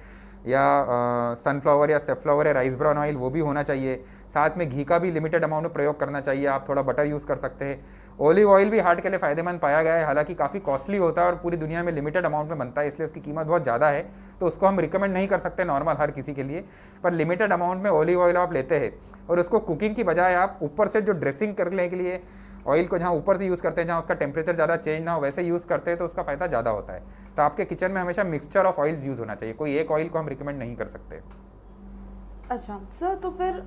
या सेफ्लावर या राइस ब्राउन ऑयल, वो भी होना चाहिए। साथ में घी का भी लिमिटेड अमाउंट में प्रयोग करना चाहिए। आप थोड़ा बटर यूज़ कर सकते हैं। ऑलिव ऑयल भी हार्ट के लिए फ़ायदेमंद पाया गया है, हालांकि काफ़ी कॉस्टली होता है और पूरी दुनिया में लिमिटेड अमाउंट में बनता है, इसलिए उसकी कीमत बहुत ज़्यादा है, तो उसको हम रिकमेंड नहीं कर सकते नॉर्मल हर किसी के लिए। पर लिमिटेड अमाउंट में ऑलिव ऑयल आप लेते हैं और उसको कुकिंग की बजाय आप ऊपर से जो ड्रेसिंग करने के लिए ऑयल को जहाँ ऊपर से यूज़ करते हैं, जहाँ उसका टेम्परेचर ज़्यादा चेंज ना हो, वैसे यूज़ करते हैं तो उसका फ़ायदा ज़्यादा होता है। तो आपके किचन में हमेशा मिक्सचर ऑफ ऑयल्स यूज़ होना चाहिए, कोई एक ऑयल को हम रिकमेंड नहीं कर सकते। अच्छा सर, तो फिर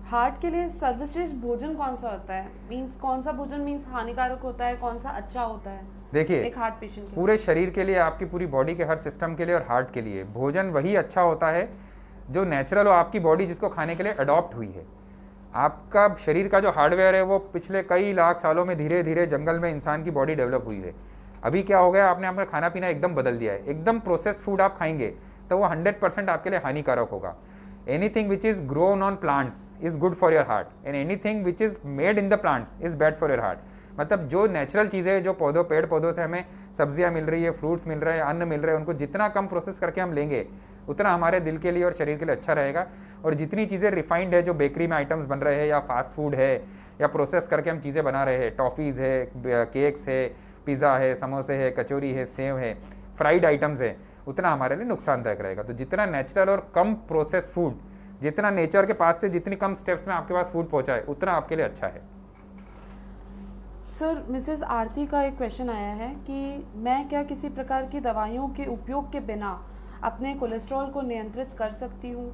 हार्ट के लिए सर्वश्रेष्ठ भोजन कौन सा होता है? मींस कौन सा भोजन मींस हानिकारक होता है, कौन सा अच्छा होता है? देखिए, एक हार्ट पेशेंट के पूरे शरीर के लिए, आपकी पूरी बॉडी के हर सिस्टम के लिए और हार्ट के लिए भोजन वही अच्छा होता है जो नेचुरल हो, आपकी बॉडी जिसको खाने के लिए अडॉप्ट हुई है। आपका शरीर का जो हार्डवेयर है वो पिछले कई लाख सालों में धीरे धीरे जंगल में इंसान की बॉडी डेवलप हुई है। अभी क्या हो गया, आपने अपना खाना पीना एकदम बदल दिया है। एकदम प्रोसेस फूड आप खाएंगे तो वो 100% आपके लिए हानिकारक होगा। Anything which is grown on plants is good for your heart and anything which is made in the plants is bad for your heart. मतलब जो नेचुरल चीज़ें, जो पेड़ पौधों से हमें सब्जियां मिल रही है, फ्रूट्स मिल रहे हैं, अन्न मिल रहे हैं, उनको जितना कम प्रोसेस करके हम लेंगे उतना हमारे दिल के लिए और शरीर के लिए अच्छा रहेगा। और जितनी चीज़ें रिफाइंड है, जो बेकरी में आइटम्स बन रहे हैं या फास्ट फूड है या प्रोसेस करके हम चीज़ें बना रहे हैं, टॉफ़ीज़ है, केक्स है, पिज़्ज़ा है, समोसे है, कचौरी है, सेव है, फ्राइड आइटम्स है, उतना हमारे लिए नुकसानदायक रहेगा। तो जितना नेचुरल और कम प्रोसेस फूड, जितना नेचर के पास से जितनी कम स्टेप्स में आपके पास फूड पहुँचाए, उतना आपके लिए अच्छा है। सर, मिसेस आरती का एक क्वेश्चन आया है कि मैं क्या किसी प्रकार की दवाइयों के उपयोग के बिना अपने कोलेस्ट्रॉल को नियंत्रित कर सकती हूँ?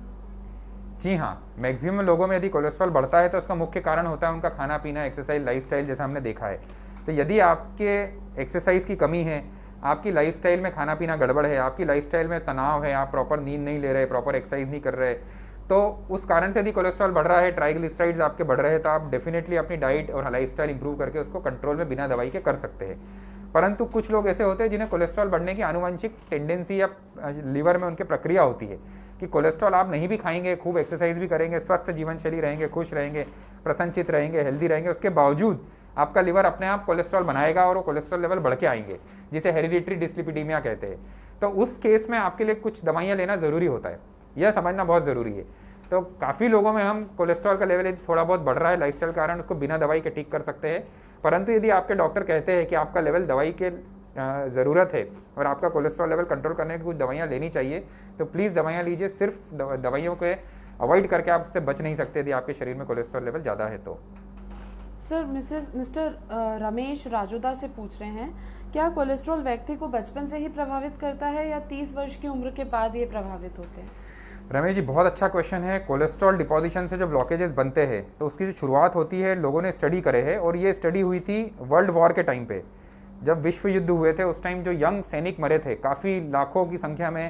जी हाँ, मैक्सिमम लोगों में यदि कोलेस्ट्रॉल बढ़ता है तो उसका मुख्य कारण होता है उनका खाना पीना, एक्सरसाइज, लाइफस्टाइल, जैसा हमने देखा है। तो यदि आपके एक्सरसाइज की कमी है, आपकी लाइफस्टाइल में खाना पीना गड़बड़ है, आपकी लाइफस्टाइल में तनाव है, आप प्रॉपर नींद नहीं ले रहे, प्रॉपर एक्सरसाइज नहीं कर रहे, तो उस कारण से यदि कोलेस्ट्रॉल बढ़ रहा है, ट्राइग्लिसराइड्स आपके बढ़ रहे हैं, तो आप डेफिनेटली अपनी डाइट और लाइफस्टाइल इंप्रूव करके उसको कंट्रोल में बिना दवाई के कर सकते हैं। परंतु कुछ लोग ऐसे होते हैं जिन्हें कोलेस्ट्रॉल बढ़ने की आनुवंशिक टेंडेंसी या लीवर में उनके प्रक्रिया होती है कि कोलेस्ट्रॉल आप नहीं भी खाएंगे, खूब एक्सरसाइज भी करेंगे, स्वस्थ जीवन शैली रहेंगे, खुश रहेंगे, प्रसन्नचित रहेंगे, हेल्दी रहेंगे, उसके बावजूद आपका लिवर अपने आप कोलेस्ट्रॉल बनाएगा और वो कोलेस्ट्रॉल लेवल बढ़ के आएंगे, जिसे हेरिडिटरी डिस्लिपिडीमिया कहते हैं। तो उस केस में आपके लिए कुछ दवाइयाँ लेना ज़रूरी होता है, यह समझना बहुत ज़रूरी है। तो काफ़ी लोगों में हम कोलेस्ट्रॉल का लेवल थोड़ा बहुत बढ़ रहा है लाइफस्टाइल कारण, उसको बिना दवाई के ठीक कर सकते हैं। परंतु यदि आपके डॉक्टर कहते हैं कि आपका लेवल दवाई के ज़रूरत है और आपका कोलेस्ट्रॉल लेवल कंट्रोल करने की कुछ दवाइयाँ लेनी चाहिए, तो प्लीज़ दवाइयाँ लीजिए। सिर्फ दवाइयों को अवॉइड करके आप उससे बच नहीं सकते यदि आपके शरीर में कोलेस्ट्रॉल लेवल ज़्यादा है तो। सर, मिस्टर रमेश राजोदा से पूछ रहे हैं, क्या कोलेस्ट्रॉल व्यक्ति को बचपन से ही प्रभावित करता है या 30 वर्ष की उम्र के बाद ये प्रभावित होते हैं? रमेश जी, बहुत अच्छा क्वेश्चन है। कोलेस्ट्रॉल डिपोजिशन से जो ब्लॉकेजेस बनते हैं तो उसकी जो शुरुआत होती है, लोगों ने स्टडी करे है और ये स्टडी हुई थी वर्ल्ड वॉर के टाइम पे, जब विश्व युद्ध हुए थे उस टाइम जो यंग सैनिक मरे थे, काफ़ी लाखों की संख्या में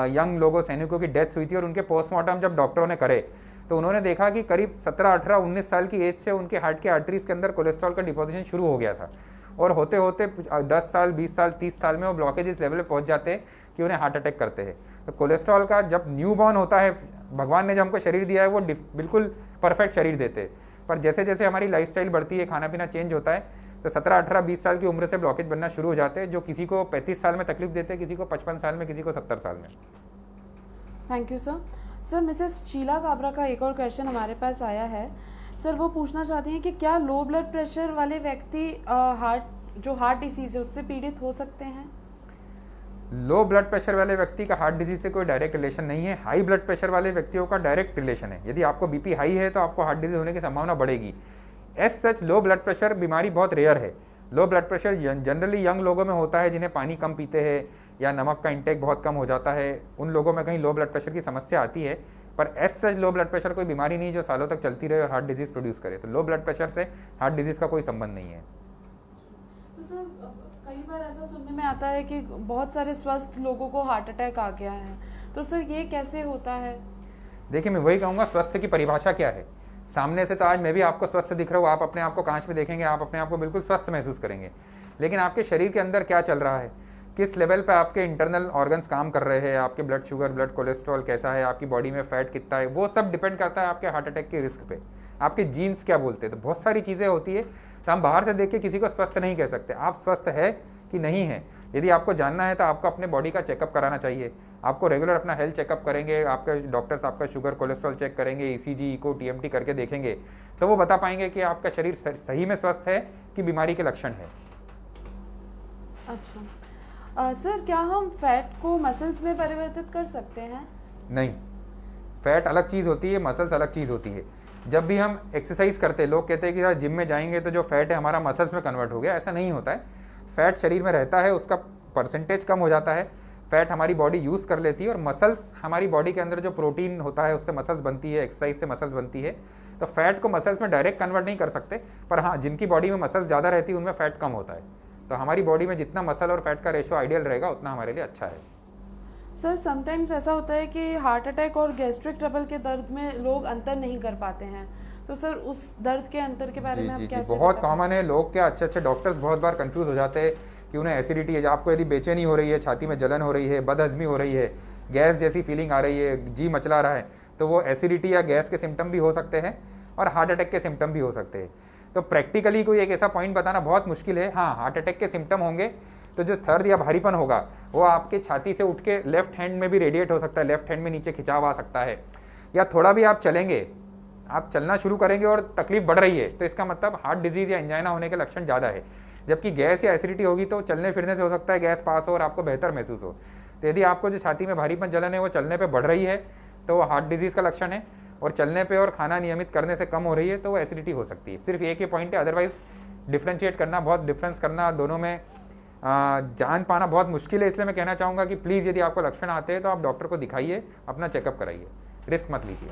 यंग लोगों सैनिकों की डेथ हुई थी, और उनके पोस्टमार्टम जब डॉक्टरों ने करे तो उन्होंने देखा कि करीब 17, 18, 19 साल की एज से उनके हार्ट के आर्टरीज के अंदर कोलेस्ट्रॉल का डिपोजिशन शुरू हो गया था, और होते होते 10 साल, 20 साल, 30 साल में वो ब्लॉकेज इस लेवल पे पहुंच जाते हैं कि उन्हें हार्ट अटैक करते हैं। तो कोलेस्ट्रॉल का जब न्यू बॉर्न होता है, भगवान ने जो हमको शरीर दिया है वो बिल्कुल परफेक्ट शरीर देते हैं, पर जैसे जैसे हमारी लाइफस्टाइल बढ़ती है, खाना पीना चेंज होता है, तो 17, 18, 20 साल की उम्र से ब्लॉकेज बनना शुरू हो जाते हैं, जो किसी को 35 साल में तकलीफ देते हैं, किसी को 55 साल में, किसी को 70 साल में। Thank you sir. Sir missus Sheela Kabra का एक और क्वेश्चन हमारे पास आया है। सर वो पूछना चाहती हैं कि क्या लो ब्लड प्रेशर वाले व्यक्ति हार्ट डिसीज है उससे पीड़ित हो सकते हैं? लो ब्लड प्रेशर वाले व्यक्ति का हार्ट डिजीज से कोई डायरेक्ट रिलेशन नहीं है। हाई ब्लड प्रेशर वाले व्यक्तियों का डायरेक्ट रिलेशन है। यदि आपको बीपी हाई है तो आपको हार्ट डिजीज होने की संभावना बढ़ेगी। As such low blood pressure बीमारी बहुत रेयर है। Low blood pressure generally young लोगों में होता है जिन्हें पानी कम पीते हैं या नमक का इंटेक बहुत कम हो जाता है, उन लोगों में कहीं लो ब्लड प्रेशर की समस्या आती है, पर as such low blood pressure कोई बीमारी नहीं जो सालों तक चलती रहे और हार्ट डिजीज प्रोड्यूस करे। तो लो ब्लड प्रेशर से हार्ट डिजीज का कोई संबंध नहीं है। तो सर कई बार ऐसा सुनने में आता है कि बहुत सारे स्वस्थ लोगों को हार्ट अटैक आ गया है, तो सर ये कैसे होता है? देखिए, मैं वही कहूँगा, स्वस्थ की परिभाषा क्या है। सामने से तो आज मैं भी आपको स्वस्थ दिख रहा हूँ, आप अपने आप को कांच में देखेंगे, आप अपने आप को बिल्कुल स्वस्थ महसूस करेंगे, लेकिन आपके शरीर के अंदर क्या चल रहा है, किस लेवल पे आपके इंटरनल ऑर्गन्स काम कर रहे हैं, आपके ब्लड शुगर, ब्लड कोलेस्ट्रॉल कैसा है, आपकी बॉडी में फैट कितना है, वो सब डिपेंड करता है आपके हार्ट अटैक के रिस्क पे। आपके जीन्स क्या बोलते हैं, तो बहुत सारी चीज़ें होती है। तो हम बाहर से देख के किसी को स्वस्थ नहीं कह सकते। आप स्वस्थ है कि नहीं है, यदि आपको जानना है तो आपको अपने बॉडी का चेकअप कराना चाहिए। आपको रेगुलर अपना हेल्थ चेकअप करेंगे, आपके डॉक्टर्स आपका शुगर कोलेस्ट्रॉल चेक करेंगे, ईसीजी, इको, टीएमटी करके देखेंगे, तो वो बता पाएंगे कि आपका शरीर सही में स्वस्थ है कि बीमारी के लक्षण है। अच्छा सर, क्या हम फैट को मसल्स में परिवर्तित कर सकते हैं? नहीं, फैट अलग चीज़ होती है, मसल्स अलग चीज़ होती है। जब भी हम एक्सरसाइज करते हैं, लोग कहते हैं कि यार जिम में जाएंगे तो जो फैट है हमारा मसल्स में कन्वर्ट हो गया। ऐसा नहीं होता है। फैट शरीर में रहता है, उसका परसेंटेज कम हो जाता है, फैट हमारी बॉडी यूज़ कर लेती है, और मसल्स हमारी बॉडी के अंदर जो प्रोटीन होता है उससे मसल्स बनती है, एक्सरसाइज से मसल्स बनती है। तो फैट को मसल्स में डायरेक्ट कन्वर्ट नहीं कर सकते, पर हाँ, जिनकी बॉडी में मसल्स ज़्यादा रहती है उनमें फैट कम होता है। तो हमारी बॉडी में जितना मसल और फैट का रेशो आइडियल रहेगा उतना हमारे लिए अच्छा है। सर समटाइम्स ऐसा होता है कि हार्ट अटैक और गैस्ट्रिक ट्रबल के दर्द में लोग अंतर नहीं कर पाते हैं, तो सर उस दर्द के अंतर के बारे में आप कैसे बहुत कॉमन है। लोग क्या, अच्छे डॉक्टर्स बहुत बार कंफ्यूज हो जाते हैं कि उन्हें एसिडिटी है। आपको यदि बेचैनी हो रही है, छाती में जलन हो रही है, बदहजमी हो रही है, गैस जैसी फीलिंग आ रही है, जी मचला रहा है, तो वो एसिडिटी या गैस के सिम्टम भी हो सकते हैं और हार्ट अटैक के सिम्टम भी हो सकते हैं। तो प्रैक्टिकली कोई एक ऐसा पॉइंट बताना बहुत मुश्किल है। हाँ, हार्ट अटैक के सिम्टम होंगे तो जो थर्ड या भारीपन होगा वो आपके छाती से उठ के लेफ्ट हैंड में भी रेडिएट हो सकता है, लेफ्ट हैंड में नीचे खिंचाव आ सकता है, या थोड़ा भी आप चलेंगे, आप चलना शुरू करेंगे और तकलीफ बढ़ रही है, तो इसका मतलब हार्ट डिजीज या एंजाइना होने के लक्षण ज़्यादा है। जबकि गैस या एसिडिटी होगी तो चलने फिरने से हो सकता है गैस पास हो और आपको बेहतर महसूस हो। तो यदि आपको जो छाती में भारीपन जलन है वो चलने पे बढ़ रही है तो वो हार्ट डिजीज़ का लक्षण है, और चलने पे और खाना नियमित करने से कम हो रही है तो वो एसिडिटी हो सकती है। सिर्फ एक ही पॉइंट है, अदरवाइज डिफ्रेंशिएट करना, बहुत डिफरेंस करना दोनों में जान पाना बहुत मुश्किल है। इसलिए मैं कहना चाहूँगा कि प्लीज़ यदि आपको लक्षण आते हैं तो आप डॉक्टर को दिखाइए, अपना चेकअप कराइए, रिस्क मत लीजिए।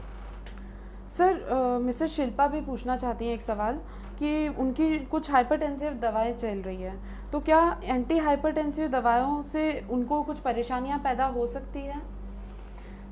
सर मिसेस शिल्पा भी पूछना चाहती हैं एक सवाल कि उनकी कुछ हाइपरटेंसिव दवाएं चल रही है, तो क्या एंटी हाइपरटेंसिव दवाओं से उनको कुछ परेशानियां पैदा हो सकती है?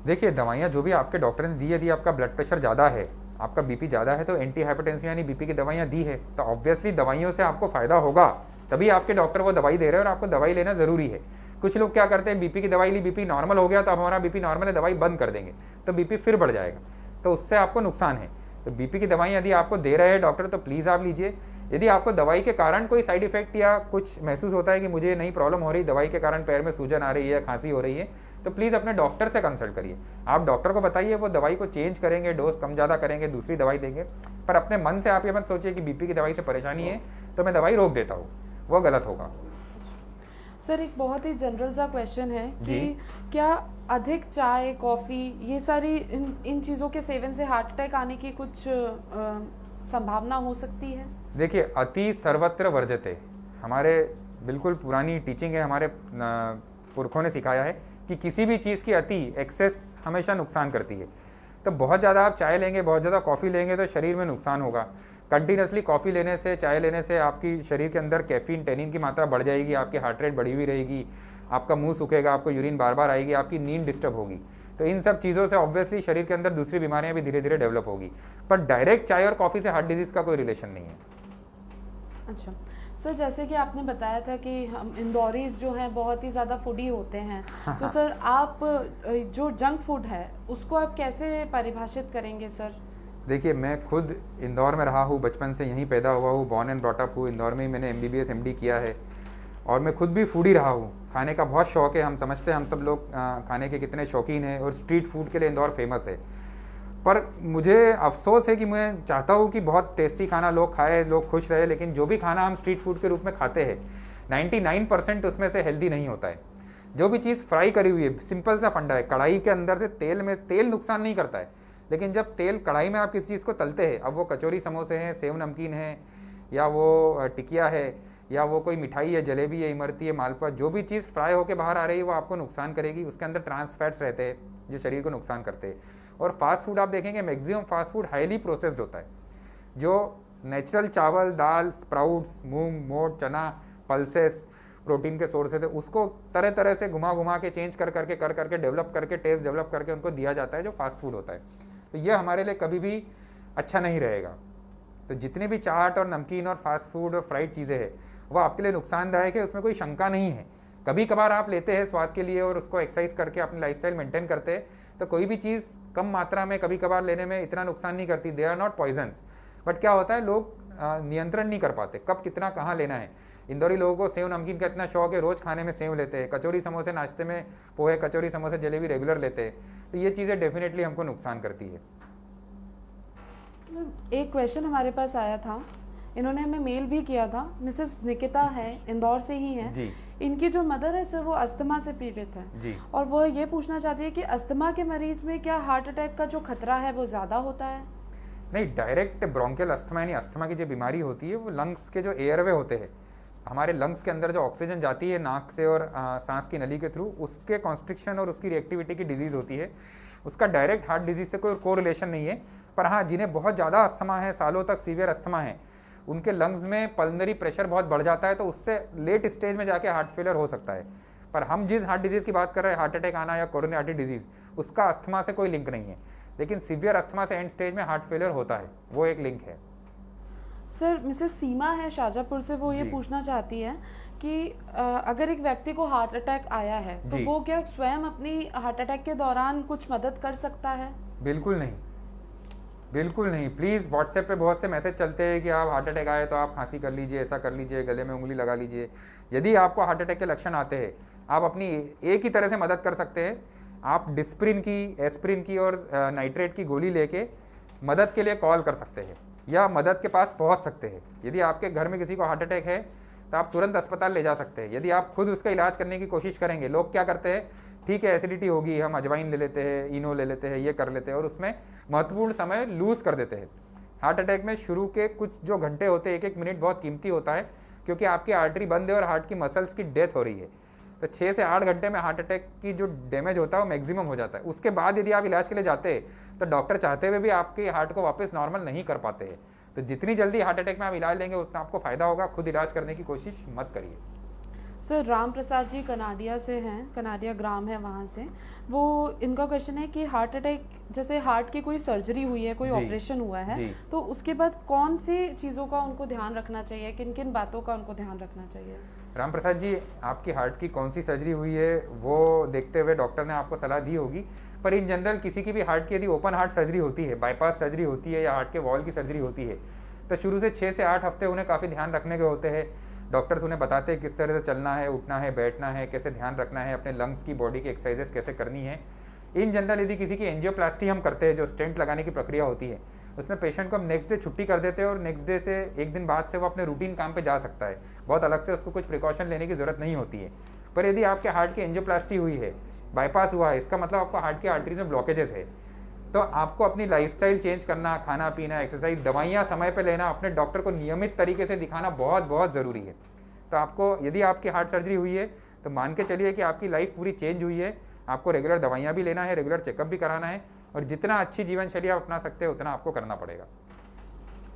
देखिए, दवाइयाँ जो भी आपके डॉक्टर ने दी, यदि आपका ब्लड प्रेशर ज़्यादा है, आपका बीपी ज़्यादा है, तो एंटी हाइपरटेंसिव यानी बीपी की दवाइयाँ दी है, तो ऑब्वियसली दवाइयों से आपको फ़ायदा होगा, तभी आपके डॉक्टर वो दवाई दे रहे हैं और आपको दवाई लेना ज़रूरी है। कुछ लोग क्या करते हैं, बीपी की दवाई ली, बीपी नॉर्मल हो गया तो अब हमारा बीपी नॉर्मल है, दवाई बंद कर देंगे, तो बीपी फिर बढ़ जाएगा, तो उससे आपको नुकसान है। तो बीपी की दवाई यदि आपको दे रहे हैं डॉक्टर तो प्लीज़ आप लीजिए। यदि आपको दवाई के कारण कोई साइड इफेक्ट या कुछ महसूस होता है कि मुझे नई प्रॉब्लम हो रही, दवाई के कारण पैर में सूजन आ रही है, खांसी हो रही है, तो प्लीज़ अपने डॉक्टर से कंसल्ट करिए। आप डॉक्टर को बताइए, वो दवाई को चेंज करेंगे, डोज कम ज़्यादा करेंगे, दूसरी दवाई देंगे, पर अपने मन से आप ये मत सोचिए कि बीपी की दवाई से परेशानी है तो मैं दवाई रोक देता हूँ, वो गलत होगा। सर एक बहुत ही जनरल सा क्वेश्चन है कि क्या अधिक चाय, कॉफ़ी, ये सारी इन चीज़ों के सेवन से हार्ट अटैक आने की कुछ संभावना हो सकती है? देखिए, अति सर्वत्र वर्जते, हमारे बिल्कुल पुरानी टीचिंग है, हमारे पुरखों ने सिखाया है कि किसी भी चीज़ की अति, एक्सेस हमेशा नुकसान करती है। तो बहुत ज़्यादा आप चाय लेंगे, बहुत ज़्यादा कॉफ़ी लेंगे तो शरीर में नुकसान होगा। कंटिन्यूसली कॉफ़ी लेने से, चाय लेने से आपकी शरीर के अंदर कैफीन, टेनिन की मात्रा बढ़ जाएगी, आपकी हार्ट रेट बढ़ी हुई रहेगी, आपका मुंह सूखेगा, आपको यूरिन बार बार आएगी, आपकी नींद डिस्टर्ब होगी। तो इन सब चीज़ों से ऑब्वियसली शरीर के अंदर दूसरी बीमारियां भी धीरे धीरे डेवलप होगी, पर डायरेक्ट चाय और कॉफ़ी से हार्ट डिजीज़ का कोई रिलेशन नहीं है। अच्छा सर, जैसे कि आपने बताया था कि हम इंदौरीज जो हैं बहुत ही ज़्यादा फूडी होते हैं, तो सर आप जो जंक फूड है उसको आप कैसे परिभाषित करेंगे सर? देखिए, मैं खुद इंदौर में रहा हूँ, बचपन से यहीं पैदा हुआ हूँ, बॉर्न एंड ब्रॉट अप हूँ, इंदौर में ही मैंने MBBS MD किया है, और मैं खुद भी फूडी रहा हूँ। खाने का बहुत शौक है, हम समझते हैं हम सब लोग खाने के कितने शौकीन हैं, और स्ट्रीट फूड के लिए इंदौर फेमस है। पर मुझे अफसोस है कि मैं चाहता हूँ कि बहुत टेस्टी खाना लोग खाए, लोग खुश रहे, लेकिन जो भी खाना हम स्ट्रीट फूड के रूप में खाते हैं 99% उसमें से हेल्दी नहीं होता है। जो भी चीज़ फ्राई करी हुई है, सिंपल सा फंडा है, कढ़ाई के अंदर से तेल नुकसान नहीं करता है, लेकिन जब तेल कढ़ाई में आप किसी चीज़ को तलते हैं, अब वो कचौरी समोसे हैं, सेव नमकीन है, या वो टिकिया है, या वो कोई मिठाई है, जलेबी है, इमरती है, मालपुआ, जो भी चीज़ फ्राई होकर बाहर आ रही है वो आपको नुकसान करेगी। उसके अंदर ट्रांस फैट्स रहते हैं जो शरीर को नुकसान करते हैं। और फास्ट फूड आप देखेंगे maximum fast food highly processed होता है। जो नेचुरल चावल, दाल, स्प्राउट्स, मूंग, मोठ, चना, पल्सेस, प्रोटीन के सोर्सेज है, उसको तरह तरह से घुमा घुमा के चेंज कर करके डेवलप करके, टेस्ट डेवलप करके उनको दिया जाता है, जो फास्ट फूड होता है। तो ये हमारे लिए कभी भी अच्छा नहीं रहेगा। तो जितने भी चाट और नमकीन और फास्ट फूड और फ्राइड चीज़ें हैं वो आपके लिए नुकसानदायक है, उसमें कोई शंका नहीं है। कभी कभार आप लेते हैं स्वाद के लिए और उसको एक्सरसाइज करके अपनी लाइफस्टाइल मेंटेन करते हैं, तो कोई भी चीज़ कम मात्रा में कभी कभार लेने में इतना नुकसान नहीं करती। They are not poisons. But क्या होता है, लोग नियंत्रण नहीं कर पाते कब कितना कहाँ लेना है। इंदौरी लोगों को सेव नमकीन का इतना शौक है, रोज़ खाने में सेव लेते हैं, कचौरी समोसे नाश्ते में, पोहे, कचौरी समोसे, जलेबी रेगुलर लेते हैं। तो ये चीज़ें डेफिनेटली हमको नुकसान करती है। एक क्वेश्चन हमारे पास आया था, इन्होंने हमें मेल भी किया था। मिसेस निकिता है, इंदौर से ही हैं जी। इनकी जो मदर है सर वो अस्थमा से पीड़ित है जी। और वो ये पूछना चाहती है कि अस्थमा के मरीज में क्या हार्ट अटैक का जो खतरा है वो ज़्यादा होता है? नहीं, डायरेक्ट ब्रोंकियल अस्थमा यानी अस्थमा की जो बीमारी होती है वो लंग्स के जो एयरवे होते हैं, हमारे लंग्स के अंदर जो ऑक्सीजन जाती है नाक से और सांस की नली के थ्रू, उसके कॉन्स्ट्रिक्शन और उसकी रिएक्टिविटी की डिजीज़ होती है। उसका डायरेक्ट हार्ट डिजीज से कोई कोरिलेशन नहीं है। पर हाँ, जिन्हें बहुत ज़्यादा अस्थमा है, सालों तक सीवियर अस्थमा है, उनके लंग्स में पल्मनरी प्रेशर बहुत बढ़ जाता है, तो उससे लेट स्टेज में जाके हार्ट फेलियर हो सकता है। पर हम जिस हार्ट डिजीज़ की बात कर रहे हैं, हार्ट अटैक आना या कोरोनरी आर्टरी डिजीज़, उसका अस्थमा से कोई लिंक नहीं है। लेकिन सीवियर अस्थमा से एंड स्टेज में हार्ट फेलियर होता है, वो एक लिंक है। सर मिसेस सीमा है शाजापुर से, वो ये पूछना चाहती है कि अगर एक व्यक्ति को हार्ट अटैक आया है तो वो क्या स्वयं अपनी हार्ट अटैक के दौरान कुछ मदद कर सकता है? बिल्कुल नहीं, बिल्कुल नहीं। प्लीज़, व्हाट्सएप पे बहुत से मैसेज चलते हैं कि आप हार्ट अटैक आए तो आप खांसी कर लीजिए, ऐसा कर लीजिए, गले में उंगली लगा लीजिए। यदि आपको हार्ट अटैक के लक्षण आते हैं, आप अपनी एक ही तरह से मदद कर सकते हैं। आप डिस्प्रिन की, एस्प्रिन की और नाइट्रेट की गोली लेके मदद के लिए कॉल कर सकते हैं या मदद के पास पहुंच सकते हैं। यदि आपके घर में किसी को हार्ट अटैक है तो आप तुरंत अस्पताल ले जा सकते हैं। यदि आप खुद उसका इलाज करने की कोशिश करेंगे, लोग क्या करते हैं, ठीक है एसिडिटी होगी, हम अजवाइन ले लेते हैं, इनो ले लेते हैं, ये कर लेते हैं और उसमें महत्वपूर्ण समय लूज कर देते हैं। हार्ट अटैक में शुरू के कुछ जो घंटे होते हैं, एक एक मिनट बहुत कीमती होता है, क्योंकि आपकी आर्टरी बंद है और हार्ट की मसल्स की डेथ हो रही है। तो 6 से 8 घंटे में हार्ट अटैक की जो डैमेज होता है वो मैक्सिमम हो जाता है। उसके बाद यदि आप इलाज के लिए जाते हैं तो डॉक्टर चाहते हुए भी आपके हार्ट को वापस नॉर्मल नहीं कर पाते हैं। तो जितनी जल्दी हार्ट अटैक में आप इलाज लेंगे उतना आपको फ़ायदा होगा। खुद इलाज करने की कोशिश मत करिए। सर राम प्रसाद जी कनाडिया से हैं, कनाडिया ग्राम है वहाँ से। वो इनका क्वेश्चन है कि हार्ट अटैक, जैसे हार्ट की कोई सर्जरी हुई है, कोई ऑपरेशन हुआ है, तो उसके बाद कौन सी चीज़ों का उनको ध्यान रखना चाहिए, किन किन बातों का उनको ध्यान रखना चाहिए? राम प्रसाद जी, आपकी हार्ट की कौन सी सर्जरी हुई है वो देखते हुए डॉक्टर ने आपको सलाह दी होगी। पर इन जनरल किसी की भी हार्ट की यदि ओपन हार्ट सर्जरी होती है, बाईपास सर्जरी होती है या हार्ट के वॉल की सर्जरी होती है, तो शुरू से 6 से 8 हफ्ते उन्हें काफ़ी ध्यान रखने के होते हैं। डॉक्टर्स उन्हें बताते हैं किस तरह से चलना है, उठना है, बैठना है, कैसे ध्यान रखना है, अपने लंग्स की, बॉडी की एक्सरसाइजेस कैसे करनी है। इन जनरल यदि किसी की एंजियोप्लास्टी हम करते हैं, जो स्टेंट लगाने की प्रक्रिया होती है, उसमें पेशेंट को हम नेक्स्ट डे छुट्टी कर देते हैं और नेक्स्ट डे से एक दिन बाद से वो अपने रूटीन काम पे जा सकता है। बहुत अलग से उसको कुछ प्रिकॉशन लेने की ज़रूरत नहीं होती है। पर यदि आपके हार्ट की एंजियोप्लास्टी हुई है, बाईपास हुआ है, इसका मतलब आपको हार्ट की आर्टरीज में ब्लॉकेजेस है। तो आपको अपनी लाइफस्टाइल चेंज करना, खाना पीना, एक्सरसाइज, दवाइयाँ समय पे लेना, अपने डॉक्टर को नियमित तरीके से दिखाना बहुत बहुत ज़रूरी है। तो आपको, यदि आपकी हार्ट सर्जरी हुई है तो मान के चलिए कि आपकी लाइफ पूरी चेंज हुई है। आपको रेगुलर दवाइयाँ भी लेना है, रेगुलर चेकअप भी कराना है और जितना अच्छी जीवन शैली आप अपना सकते हैं उतना आपको करना पड़ेगा।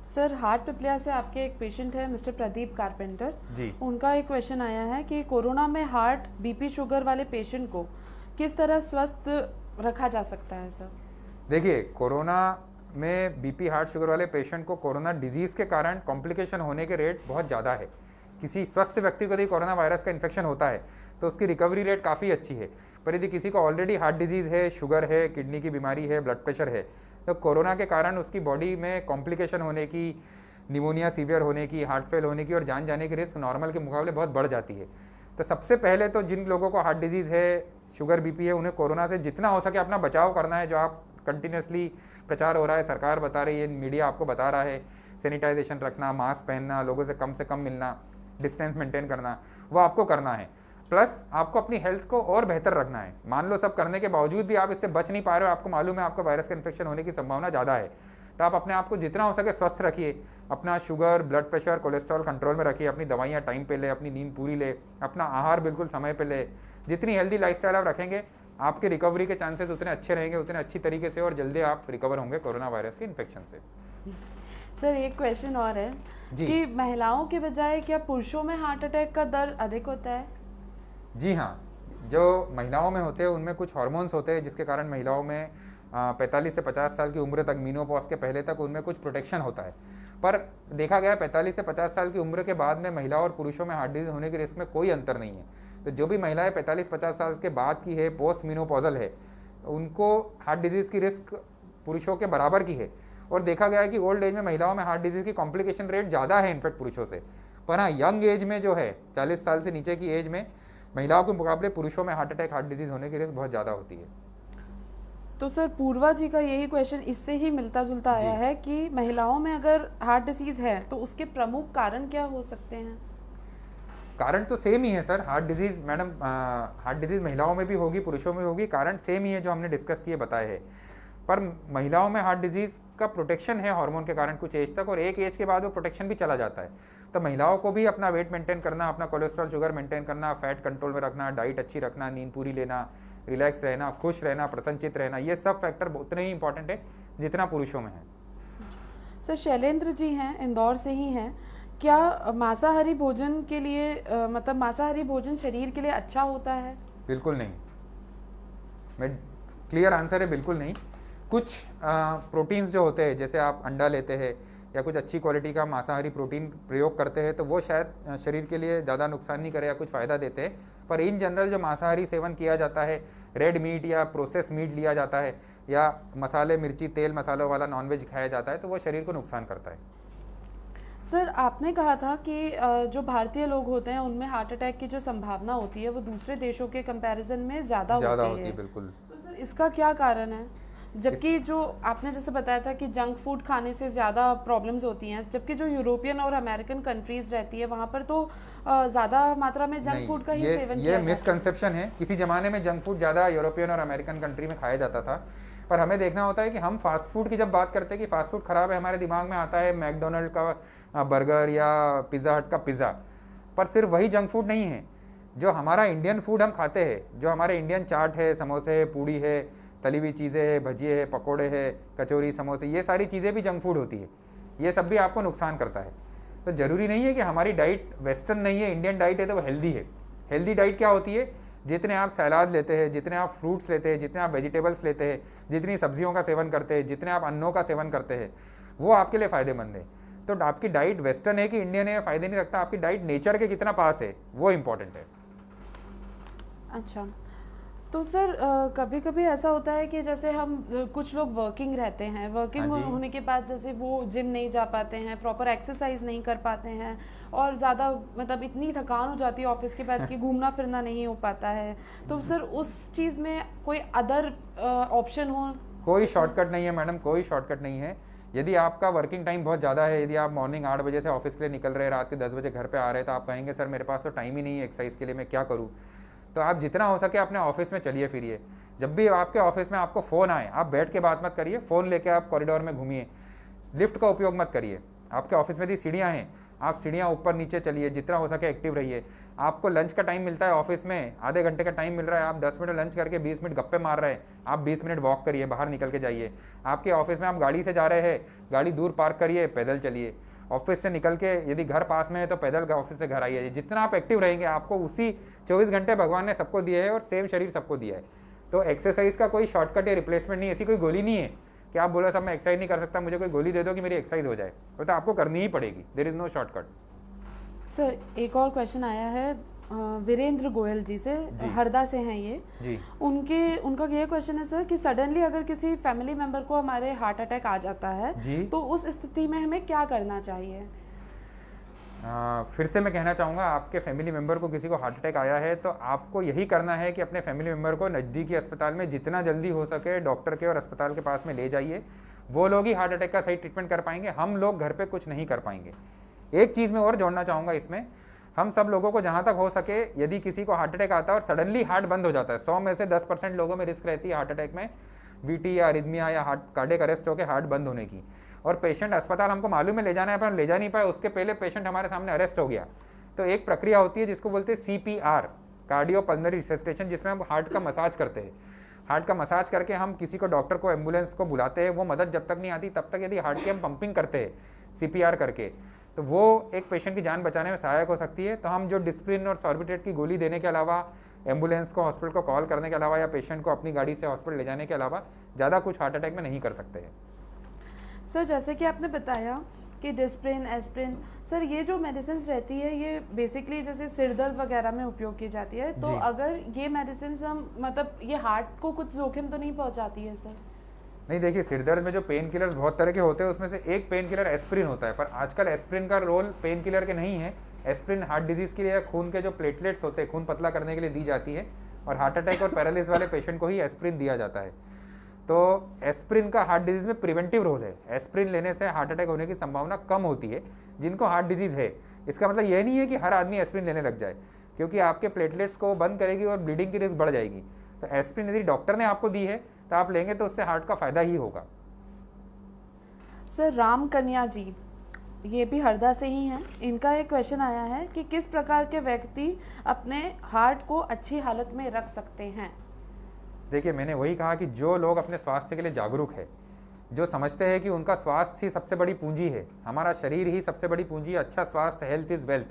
सर हार्ट पिप्लिया से आपके एक पेशेंट है मिस्टर प्रदीप कारपेंटर जी। उनका एक क्वेश्चन आया है कि कोरोना में हार्ट बीपी शुगर वाले पेशेंट को किस तरह स्वस्थ रखा जा सकता है सर? देखिए, कोरोना में बीपी हार्ट शुगर वाले पेशेंट को कोरोना डिजीज़ के कारण कॉम्प्लिकेशन होने के रेट बहुत ज़्यादा है। किसी स्वस्थ व्यक्ति को यदि कोरोना वायरस का इन्फेक्शन होता है तो उसकी रिकवरी रेट काफ़ी अच्छी है, पर यदि किसी को ऑलरेडी हार्ट डिजीज़ है, शुगर है, किडनी की बीमारी है, ब्लड प्रेशर है, तो कोरोना के कारण उसकी बॉडी में कॉम्प्लिकेशन होने की, निमोनिया सीवियर होने की, हार्ट फेल होने की और जान जाने की रिस्क नॉर्मल के मुकाबले बहुत बढ़ जाती है। तो सबसे पहले तो जिन लोगों को हार्ट डिजीज़ है, शुगर बीपी है, उन्हें कोरोना से जितना हो सके अपना बचाव करना है। जो आप कंटिन्यूसली प्रचार हो रहा है, सरकार बता रही है, मीडिया आपको बता रहा है, सैनिटाइजेशन रखना, मास्क पहनना, लोगों से कम मिलना, डिस्टेंस मेंटेन करना, वो आपको करना है। प्लस आपको अपनी हेल्थ को और बेहतर रखना है। मान लो सब करने के बावजूद भी आप इससे बच नहीं पा रहे हो, आपको मालूम है आपको वायरस का इन्फेक्शन होने की संभावना ज़्यादा है, तो आप अपने आप को जितना हो सके स्वस्थ रखिए। अपना sugar, blood pressure, cholesterol control में रखिए, अपनी दवाइयाँ टाइम पे ले, अपनी नींद पूरी ले, अपना आहार बिल्कुल समय पे ले। जितनी हेल्दी लाइफस्टाइल आप रखेंगे, आपके रिकवरी के चांसेस उतने अच्छे रहेंगे, उतने अच्छी तरीके से और जल्दी आप रिकवर होंगे कोरोना वायरस के इन्फेक्शन से। सर एक क्वेश्चन और है जी। कि महिलाओं के बजाय क्या पुरुषों में हार्ट अटैक का दर अधिक होता है? जी हाँ, जो महिलाओं में होते हैं उनमें कुछ हार्मोन्स होते हैं जिसके कारण महिलाओं में 45 से 50 साल की उम्र तक, मीनोपॉज के पहले तक उनमें कुछ प्रोटेक्शन होता है। पर देखा गया 45 से 50 साल की उम्र के बाद में महिलाओं और पुरुषों में हार्ट डिजीज होने के रिस्क में कोई अंतर नहीं है। तो जो भी महिलाएं 45-50 साल के बाद की है, पोस्ट मीनोपॉजल है, उनको हार्ट डिजीज़ की रिस्क पुरुषों के बराबर की है। और देखा गया है कि ओल्ड एज में महिलाओं में हार्ट डिजीज़ की कॉम्प्लिकेशन रेट ज़्यादा है इनफैक्ट पुरुषों से। पर हाँ, यंग एज में जो है 40 साल से नीचे की एज में महिलाओं के मुकाबले पुरुषों में हार्ट अटैक, हार्ट डिजीज़ होने की रिस्क बहुत ज़्यादा होती है। तो सर पूर्वा जी का यही क्वेश्चन इससे ही मिलता जुलता आया है कि महिलाओं में अगर हार्ट डिसीज़ है तो उसके प्रमुख कारण क्या हो सकते हैं? कारण तो सेम ही है sir. Heart disease madam, heart disease महिलाओं में भी होगी, पुरुषों में होगी, कारण सेम ही है जो हमने डिस्कस किए बताए हैं। पर महिलाओं में हार्ट डिजीज़ का प्रोटेक्शन है हार्मोन के कारण कुछ एज तक, और एक एज के बाद वो प्रोटेक्शन भी चला जाता है। तो महिलाओं को भी अपना वेट मेंटेन करना, अपना कोलेस्ट्रॉल शुगर मेंटेन करना, फैट कंट्रोल में रखना, डाइट अच्छी रखना, नींद पूरी लेना, रिलैक्स रहना, खुश रहना, प्रसन्नचित रहना, ये सब फैक्टर उतने ही इंपॉर्टेंट है जितना पुरुषों में है। सर शैलेंद्र जी हैं, इंदौर से ही हैं। क्या मांसाहारी भोजन के लिए मतलब मांसाहारी भोजन शरीर के लिए अच्छा होता है? बिल्कुल नहीं। मैं क्लियर आंसर है, बिल्कुल नहीं। कुछ प्रोटीन्स जो होते हैं, जैसे आप अंडा लेते हैं या कुछ अच्छी क्वालिटी का मांसाहारी प्रोटीन प्रयोग करते हैं, तो वो शायद शरीर के लिए ज़्यादा नुकसान नहीं करे या कुछ फ़ायदा देते हैं। पर इन जनरल जो मांसाहारी सेवन किया जाता है, रेड मीट या प्रोसेस मीट लिया जाता है, या मसाले, मिर्ची, तेल मसालों वाला नॉनवेज खाया जाता है, तो वो शरीर को नुकसान करता है। सर आपने कहा था कि जो भारतीय लोग होते हैं उनमें हार्ट अटैक की जो संभावना होती है वो दूसरे देशों के कंपैरिजन में ज़्यादा होती है। बिल्कुल। तो सर इसका क्या कारण है? जबकि जो आपने जैसे बताया था कि जंक फूड खाने से ज़्यादा प्रॉब्लम्स होती हैं, जबकि जो यूरोपियन और अमेरिकन कंट्रीज़ रहती है वहाँ पर तो ज़्यादा मात्रा में जंक फूड का ही सेवन किया जाता है। मिसकंसेप्शन है। किसी ज़माने में जंक फूड ज़्यादा यूरोपियन और अमेरिकन कंट्री में खाया जाता था, पर हमें देखना होता है कि हम फास्ट फूड की जब बात करते हैं कि फास्ट फूड खराब है, हमारे दिमाग में आता है मैकडोनल्ड का बर्गर या पिज़्ज़ा हट का पिज़्ज़ा। पर सिर्फ वही जंक फूड नहीं है। जो हमारा इंडियन फूड हम खाते हैं, जो हमारे इंडियन चाट है, समोसे है, पूड़ी है, तली हुई चीज़ें है, भजिए है, पकोड़े है, कचौरी, समोसे, ये सारी चीज़ें भी जंक फूड होती है। ये सब भी आपको नुकसान करता है। तो ज़रूरी नहीं है कि हमारी डाइट वेस्टर्न नहीं है, इंडियन डाइट है तो वो हेल्दी है। हेल्दी डाइट क्या होती है? जितने आप सलाद लेते हैं, जितने आप फ्रूट्स लेते हैं, जितने आप वेजिटेबल्स लेते हैं, जितनी सब्जियों का सेवन करते हैं, जितने आप अन्नों का सेवन करते हैं, वो आपके लिए फ़ायदेमंद है। तो आपकी डाइट वेस्टर्न है कि इंडियन है, फ़ायदे नहीं रखता। आपकी डाइट नेचर के कितना पास है वो इम्पॉर्टेंट है। अच्छा, तो सर कभी कभी ऐसा होता है कि जैसे हम कुछ लोग वर्किंग रहते हैं, वर्किंग होने के बाद जैसे वो जिम नहीं जा पाते हैं, प्रॉपर एक्सरसाइज नहीं कर पाते हैं, और ज़्यादा मतलब इतनी थकान हो जाती है ऑफिस के बाद कि घूमना फिरना नहीं हो पाता है। तो सर उस चीज़ में कोई अदर ऑप्शन हो? कोई शॉर्टकट नहीं है मैडम, कोई शॉर्टकट नहीं है। यदि आपका वर्किंग टाइम बहुत ज़्यादा है, यदि आप मॉर्निंग 8 बजे से ऑफिस के लिए निकल रहे हैं, रात के 10 बजे घर पे आ रहे हैं, तो आप कहेंगे सर मेरे पास तो टाइम ही नहीं है एक्सरसाइज के लिए, मैं क्या करूँ? तो आप जितना हो सके अपने ऑफिस में चलिए फिरिए। जब भी आपके ऑफिस में आपको फ़ोन आए, आप बैठ के बात मत करिए, फ़ोन लेके आप कॉरिडोर में घूमिए, लिफ्ट का उपयोग मत करिए। आपके ऑफिस में यदि सीढ़ियाँ हैं, आप सीढ़ियाँ ऊपर नीचे चलिए, जितना हो सके एक्टिव रहिए। आपको लंच का टाइम मिलता है ऑफिस में, आधे घंटे का टाइम मिल रहा है, आप 10 मिनट लंच करके 20 मिनट गप्पे मार रहे हैं, आप 20 मिनट वॉक करिए, बाहर निकल के जाइए। आपके ऑफिस में आप गाड़ी से जा रहे हैं, गाड़ी दूर पार्क करिए, पैदल चलिए। ऑफिस से निकल के यदि घर पास में है तो पैदल ऑफिस से घर आइए। जितना आप एक्टिव रहेंगे, आपको उसी 24 घंटे भगवान ने सबको दिए है और सेम शरीर सबको दिया है। तो एक्सरसाइज का कोई शॉर्टकट या रिप्लेसमेंट नहीं, ऐसी कोई गोली नहीं है कि आप बोलो सब मैं एक्सरसाइज नहीं कर सकता, मुझे कोई गोली दे दो कि मेरी एक्सरसाइज हो जाए। वो तो आपको करनी ही पड़ेगी, there is no shortcut. Sir एक और क्वेश्चन आया है वीरेंद्र गोयल जी से, हरदा से हैं ये जी। उनका ये क्वेश्चन है सर कि सडनली अगर किसी फैमिली मेंबर को हमारे हार्ट अटैक आ जाता है जी, तो उस स्थिति में हमें क्या करना चाहिए? फिर से मैं कहना चाहूँगा, आपके फैमिली मेम्बर को किसी को हार्ट अटैक आया है तो आपको यही करना है कि अपने फैमिली मेम्बर को नज़दीकी अस्पताल में जितना जल्दी हो सके डॉक्टर के और अस्पताल के पास में ले जाइए। वो लोग ही हार्ट अटैक का सही ट्रीटमेंट कर पाएंगे, हम लोग घर पे कुछ नहीं कर पाएंगे। एक चीज़ मैं और जोड़ना चाहूँगा इसमें, हम सब लोगों को जहाँ तक हो सके, यदि किसी को हार्ट अटैक आता है और सडनली हार्ट बंद हो जाता है, 100 में से 10% लोगों में रिस्क रहती है हार्ट अटैक में वीटी या अरिथमिया या हार्ट कार्डियक अरेस्ट होकर हार्ट बंद होने की, और पेशेंट अस्पताल हमको मालूम है ले जाना है पर ले जा नहीं पाए, उसके पहले पेशेंट हमारे सामने अरेस्ट हो गया, तो एक प्रक्रिया होती है जिसको बोलते हैं CPR, कार्डियो पल्मोनरी रिससिटेशन, जिसमें हम हार्ट का मसाज करते हैं। हार्ट का मसाज करके हम किसी को, डॉक्टर को, एम्बुलेंस को बुलाते हैं। वो मदद जब तक नहीं आती तब तक यदि हार्ट की हम पंपिंग करते हैं CPR करके, तो वो एक पेशेंट की जान बचाने में सहायक हो सकती है। तो हम जो डिस्प्रिन और सॉर्बिट्रेट की गोली देने के अलावा, एम्बुलेंस को, हॉस्पिटल को कॉल करने के अलावा या पेशेंट को अपनी गाड़ी से हॉस्पिटल ले जाने के अलावा ज़्यादा कुछ हार्ट अटैक में नहीं कर सकते हैं। सर जैसे कि आपने बताया कि डिस्प्रिन, एस्प्रिन, सर ये जो मेडिसिन रहती है ये बेसिकली जैसे सिर दर्द वगैरह में उपयोग की जाती है, तो अगर ये मेडिसिन हम मतलब ये हार्ट को कुछ जोखिम तो नहीं पहुंचाती है सर? नहीं, देखिए सिर दर्द में जो पेन किलर्स बहुत तरह के होते हैं, उसमें से एक पेन किलर एस्प्रिन होता है, पर आजकल एस्प्रिन का रोल पेन किलर के नहीं है। एस्प्रिन हार्ट डिजीज़ के लिए खून के जो प्लेटलेट्स होते हैं, खून पतला करने के लिए दी जाती है, और हार्ट अटैक और पैरालिसिस वाले पेशेंट को ही एस्प्रिन दिया जाता है। तो एस्प्रिन का हार्ट डिजीज़ में प्रिवेंटिव रोल है। एस्प्रिन लेने से हार्ट अटैक होने की संभावना कम होती है जिनको हार्ट डिजीज़ है। इसका मतलब यह नहीं है कि हर आदमी एस्प्रिन लेने लग जाए, क्योंकि आपके प्लेटलेट्स को बंद करेगी और ब्लीडिंग की रिस्क बढ़ जाएगी। तो एस्प्रिन यदि डॉक्टर ने आपको दी है तो आप लेंगे तो उससे हार्ट का फायदा ही होगा। सर राम कन्या जी, ये भी हरदा से ही हैं, इनका एक क्वेश्चन आया है कि किस प्रकार के व्यक्ति अपने हार्ट को अच्छी हालत में रख सकते हैं? देखिए, मैंने वही कहा कि जो लोग अपने स्वास्थ्य के लिए जागरूक है, जो समझते हैं कि उनका स्वास्थ्य ही सबसे बड़ी पूंजी है, हमारा शरीर ही सबसे बड़ी पूंजी है, अच्छा स्वास्थ्य, हेल्थ इज़ वेल्थ,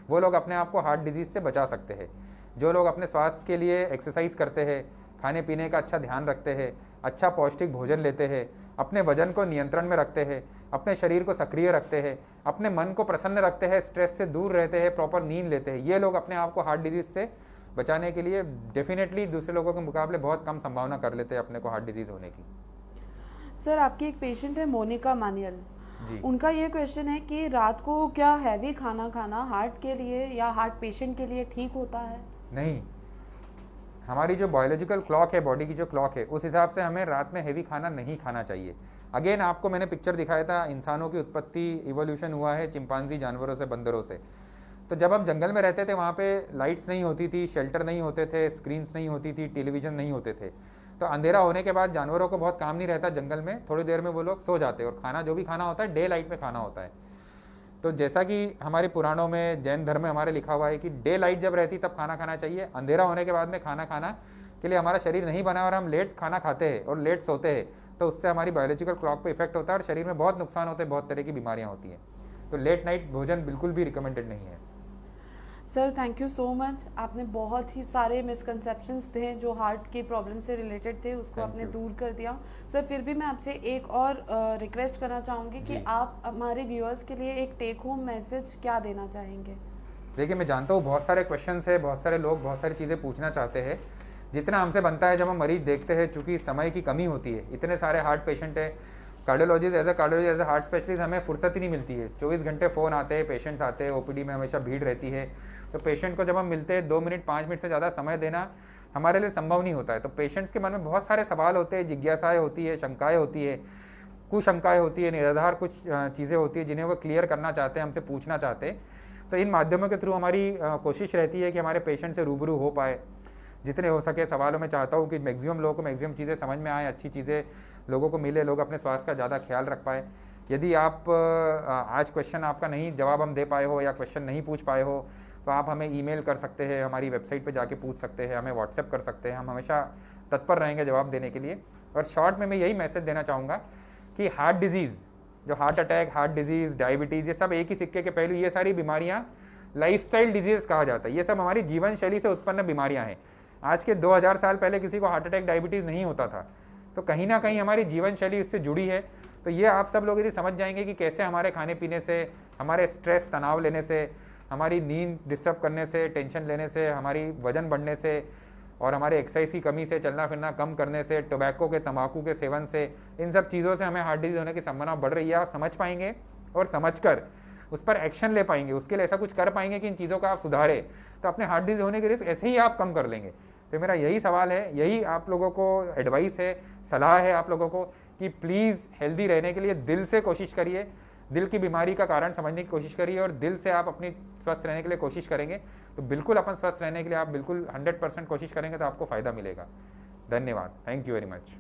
वो लोग अपने आप को हार्ट डिजीज़ से बचा सकते हैं। जो लोग अपने स्वास्थ्य के लिए एक्सरसाइज करते हैं, खाने पीने का अच्छा ध्यान रखते हैं, अच्छा पौष्टिक भोजन लेते हैं, अपने वजन को नियंत्रण में रखते हैं, अपने शरीर को सक्रिय रखते हैं, अपने मन को प्रसन्न रखते हैं, स्ट्रेस से दूर रहते हैं, प्रॉपर नींद लेते हैं, ये लोग अपने आप को हार्ट डिजीज़ से बचाने के लिए डेफिनेटली दूसरे लोगों के मुकाबले बहुत कम संभावना कर लेते हैं अपने को हार्ट डिजीज़ होने की। सर आपकी एक पेशेंट है मोनिका मानियल जी, उनका ये क्वेश्चन है कि रात को क्या हैवी खाना खाना हार्ट के लिए या हार्ट पेशेंट के लिए ठीक होता है? नहीं, हमारी जो बायोलॉजिकल क्लॉक है, बॉडी की जो क्लॉक है, उस हिसाब से हमें रात में हेवी खाना नहीं खाना चाहिए। अगेन आपको मैंने पिक्चर दिखाया था, इंसानों की उत्पत्ति, इवोल्यूशन हुआ है चिंपांजी जानवरों से, बंदरों से। तो जब हम जंगल में रहते थे वहाँ पे लाइट्स नहीं होती थी, शेल्टर नहीं होते थे, स्क्रीन्स नहीं होती थी, टेलीविज़न नहीं होते थे, तो अंधेरा होने के बाद जानवरों को बहुत काम नहीं रहता जंगल में, थोड़ी देर में वो लोग सो जाते हैं और खाना जो भी खाना होता है डे लाइट में खाना होता है। तो जैसा कि हमारे पुराणों में, जैन धर्म में हमारे लिखा हुआ है कि डे लाइट जब रहती तब खाना खाना चाहिए, अंधेरा होने के बाद में खाना खाना के लिए हमारा शरीर नहीं बना और हम लेट खाना खाते हैं और लेट सोते हैं, तो उससे हमारी बायोलॉजिकल क्लॉक पे इफेक्ट होता है और शरीर में बहुत नुकसान होते हैं, बहुत तरह की बीमारियाँ होती हैं। तो लेट नाइट भोजन बिल्कुल भी रिकमेंडेड नहीं है। Sir thank you so much, आपने बहुत ही सारे मिसकंसेप्शंस थे जो हार्ट की प्रॉब्लम से रिलेटेड थे, उसको आपने दूर कर दिया। सर फिर भी मैं आपसे एक और रिक्वेस्ट करना चाहूँगी कि आप हमारे व्यूअर्स के लिए एक टेक होम मैसेज क्या देना चाहेंगे? देखिए, मैं जानता हूँ बहुत सारे क्वेश्चंस है, बहुत सारे लोग बहुत सारी चीज़ें पूछना चाहते हैं, जितना हमसे बनता है जब हम मरीज देखते हैं, चूँकि समय की कमी होती है, इतने सारे हार्ट पेशेंट है, cardiologist as a heart specialist हमें फुर्सत ही नहीं मिलती है, 24 घंटे फ़ोन आते हैं, पेशेंट्स आते हैं, ओपीडी में हमेशा भीड़ रहती है, तो पेशेंट को जब हम मिलते हैं 2 मिनट 5 मिनट से ज़्यादा समय देना हमारे लिए संभव नहीं होता है। तो पेशेंट्स के मन में बहुत सारे सवाल होते हैं, जिज्ञासाएँ होती है, शंकाएँ होती है, कुशंकाएँ होती है, निराधार कुछ चीज़ें होती है जिन्हें वो क्लियर करना चाहते हैं, हमसे पूछना चाहते हैं। तो इन माध्यमों के थ्रू हमारी कोशिश रहती है कि हमारे पेशेंट से रूबरू हो पाए, जितने हो सके सवालों में चाहता हूँ कि मैक्सिमम लोगों को मैक्सिमम चीज़ें समझ में आए, अच्छी चीज़ें लोगों को मिले, लोग अपने स्वास्थ्य का ज़्यादा ख्याल रख पाए। यदि आप आज क्वेश्चन आपका नहीं जवाब हम दे पाए हो या क्वेश्चन नहीं पूछ पाए हो तो आप हमें ईमेल कर सकते हैं, हमारी वेबसाइट पे जाके पूछ सकते हैं, हमें व्हाट्सएप कर सकते हैं, हम हमेशा तत्पर रहेंगे जवाब देने के लिए। और शॉर्ट में मैं यही मैसेज देना चाहूँगा कि हार्ट डिजीज़, जो heart attack, heart disease, diabetes, ये सब एक ही सिक्के के पहलू। ये सारी बीमारियाँ लाइफस्टाइल डिजीज़ कहा जाता है, ये सब हमारी जीवन शैली से उत्पन्न बीमारियाँ हैं। आज के 2000 साल पहले किसी को हार्ट अटैक, डायबिटीज़ नहीं होता था, तो कहीं ना कहीं हमारी जीवन शैली इससे जुड़ी है। तो ये आप सब लोग यदि समझ जाएंगे कि कैसे हमारे खाने पीने से, हमारे स्ट्रेस, तनाव लेने से, हमारी नींद डिस्टर्ब करने से, टेंशन लेने से, हमारी वजन बढ़ने से और हमारे एक्सरसाइज की कमी से, चलना फिरना कम करने से, टोबैको के, तंबाकू के सेवन से, इन सब चीज़ों से हमें हार्ट डिजीज होने की संभावना बढ़ रही है। आप समझ पाएंगे और समझकर उस पर एक्शन ले पाएंगे, उसके लिए ऐसा कुछ कर पाएंगे कि इन चीज़ों का आप सुधारें, तो अपने हार्ट डिजीज होने के रिस्क ऐसे ही आप कम कर लेंगे। तो मेरा यही सवाल है, यही आप लोगों को एडवाइस है, सलाह है आप लोगों को कि प्लीज़ हेल्दी रहने के लिए दिल से कोशिश करिए, दिल की बीमारी का कारण समझने की कोशिश करिए और दिल से आप अपनी स्वस्थ रहने के लिए कोशिश करेंगे तो बिल्कुल अपन स्वस्थ रहने के लिए आप बिल्कुल 100% कोशिश करेंगे तो आपको फ़ायदा मिलेगा। धन्यवाद, थैंक यू वेरी मच।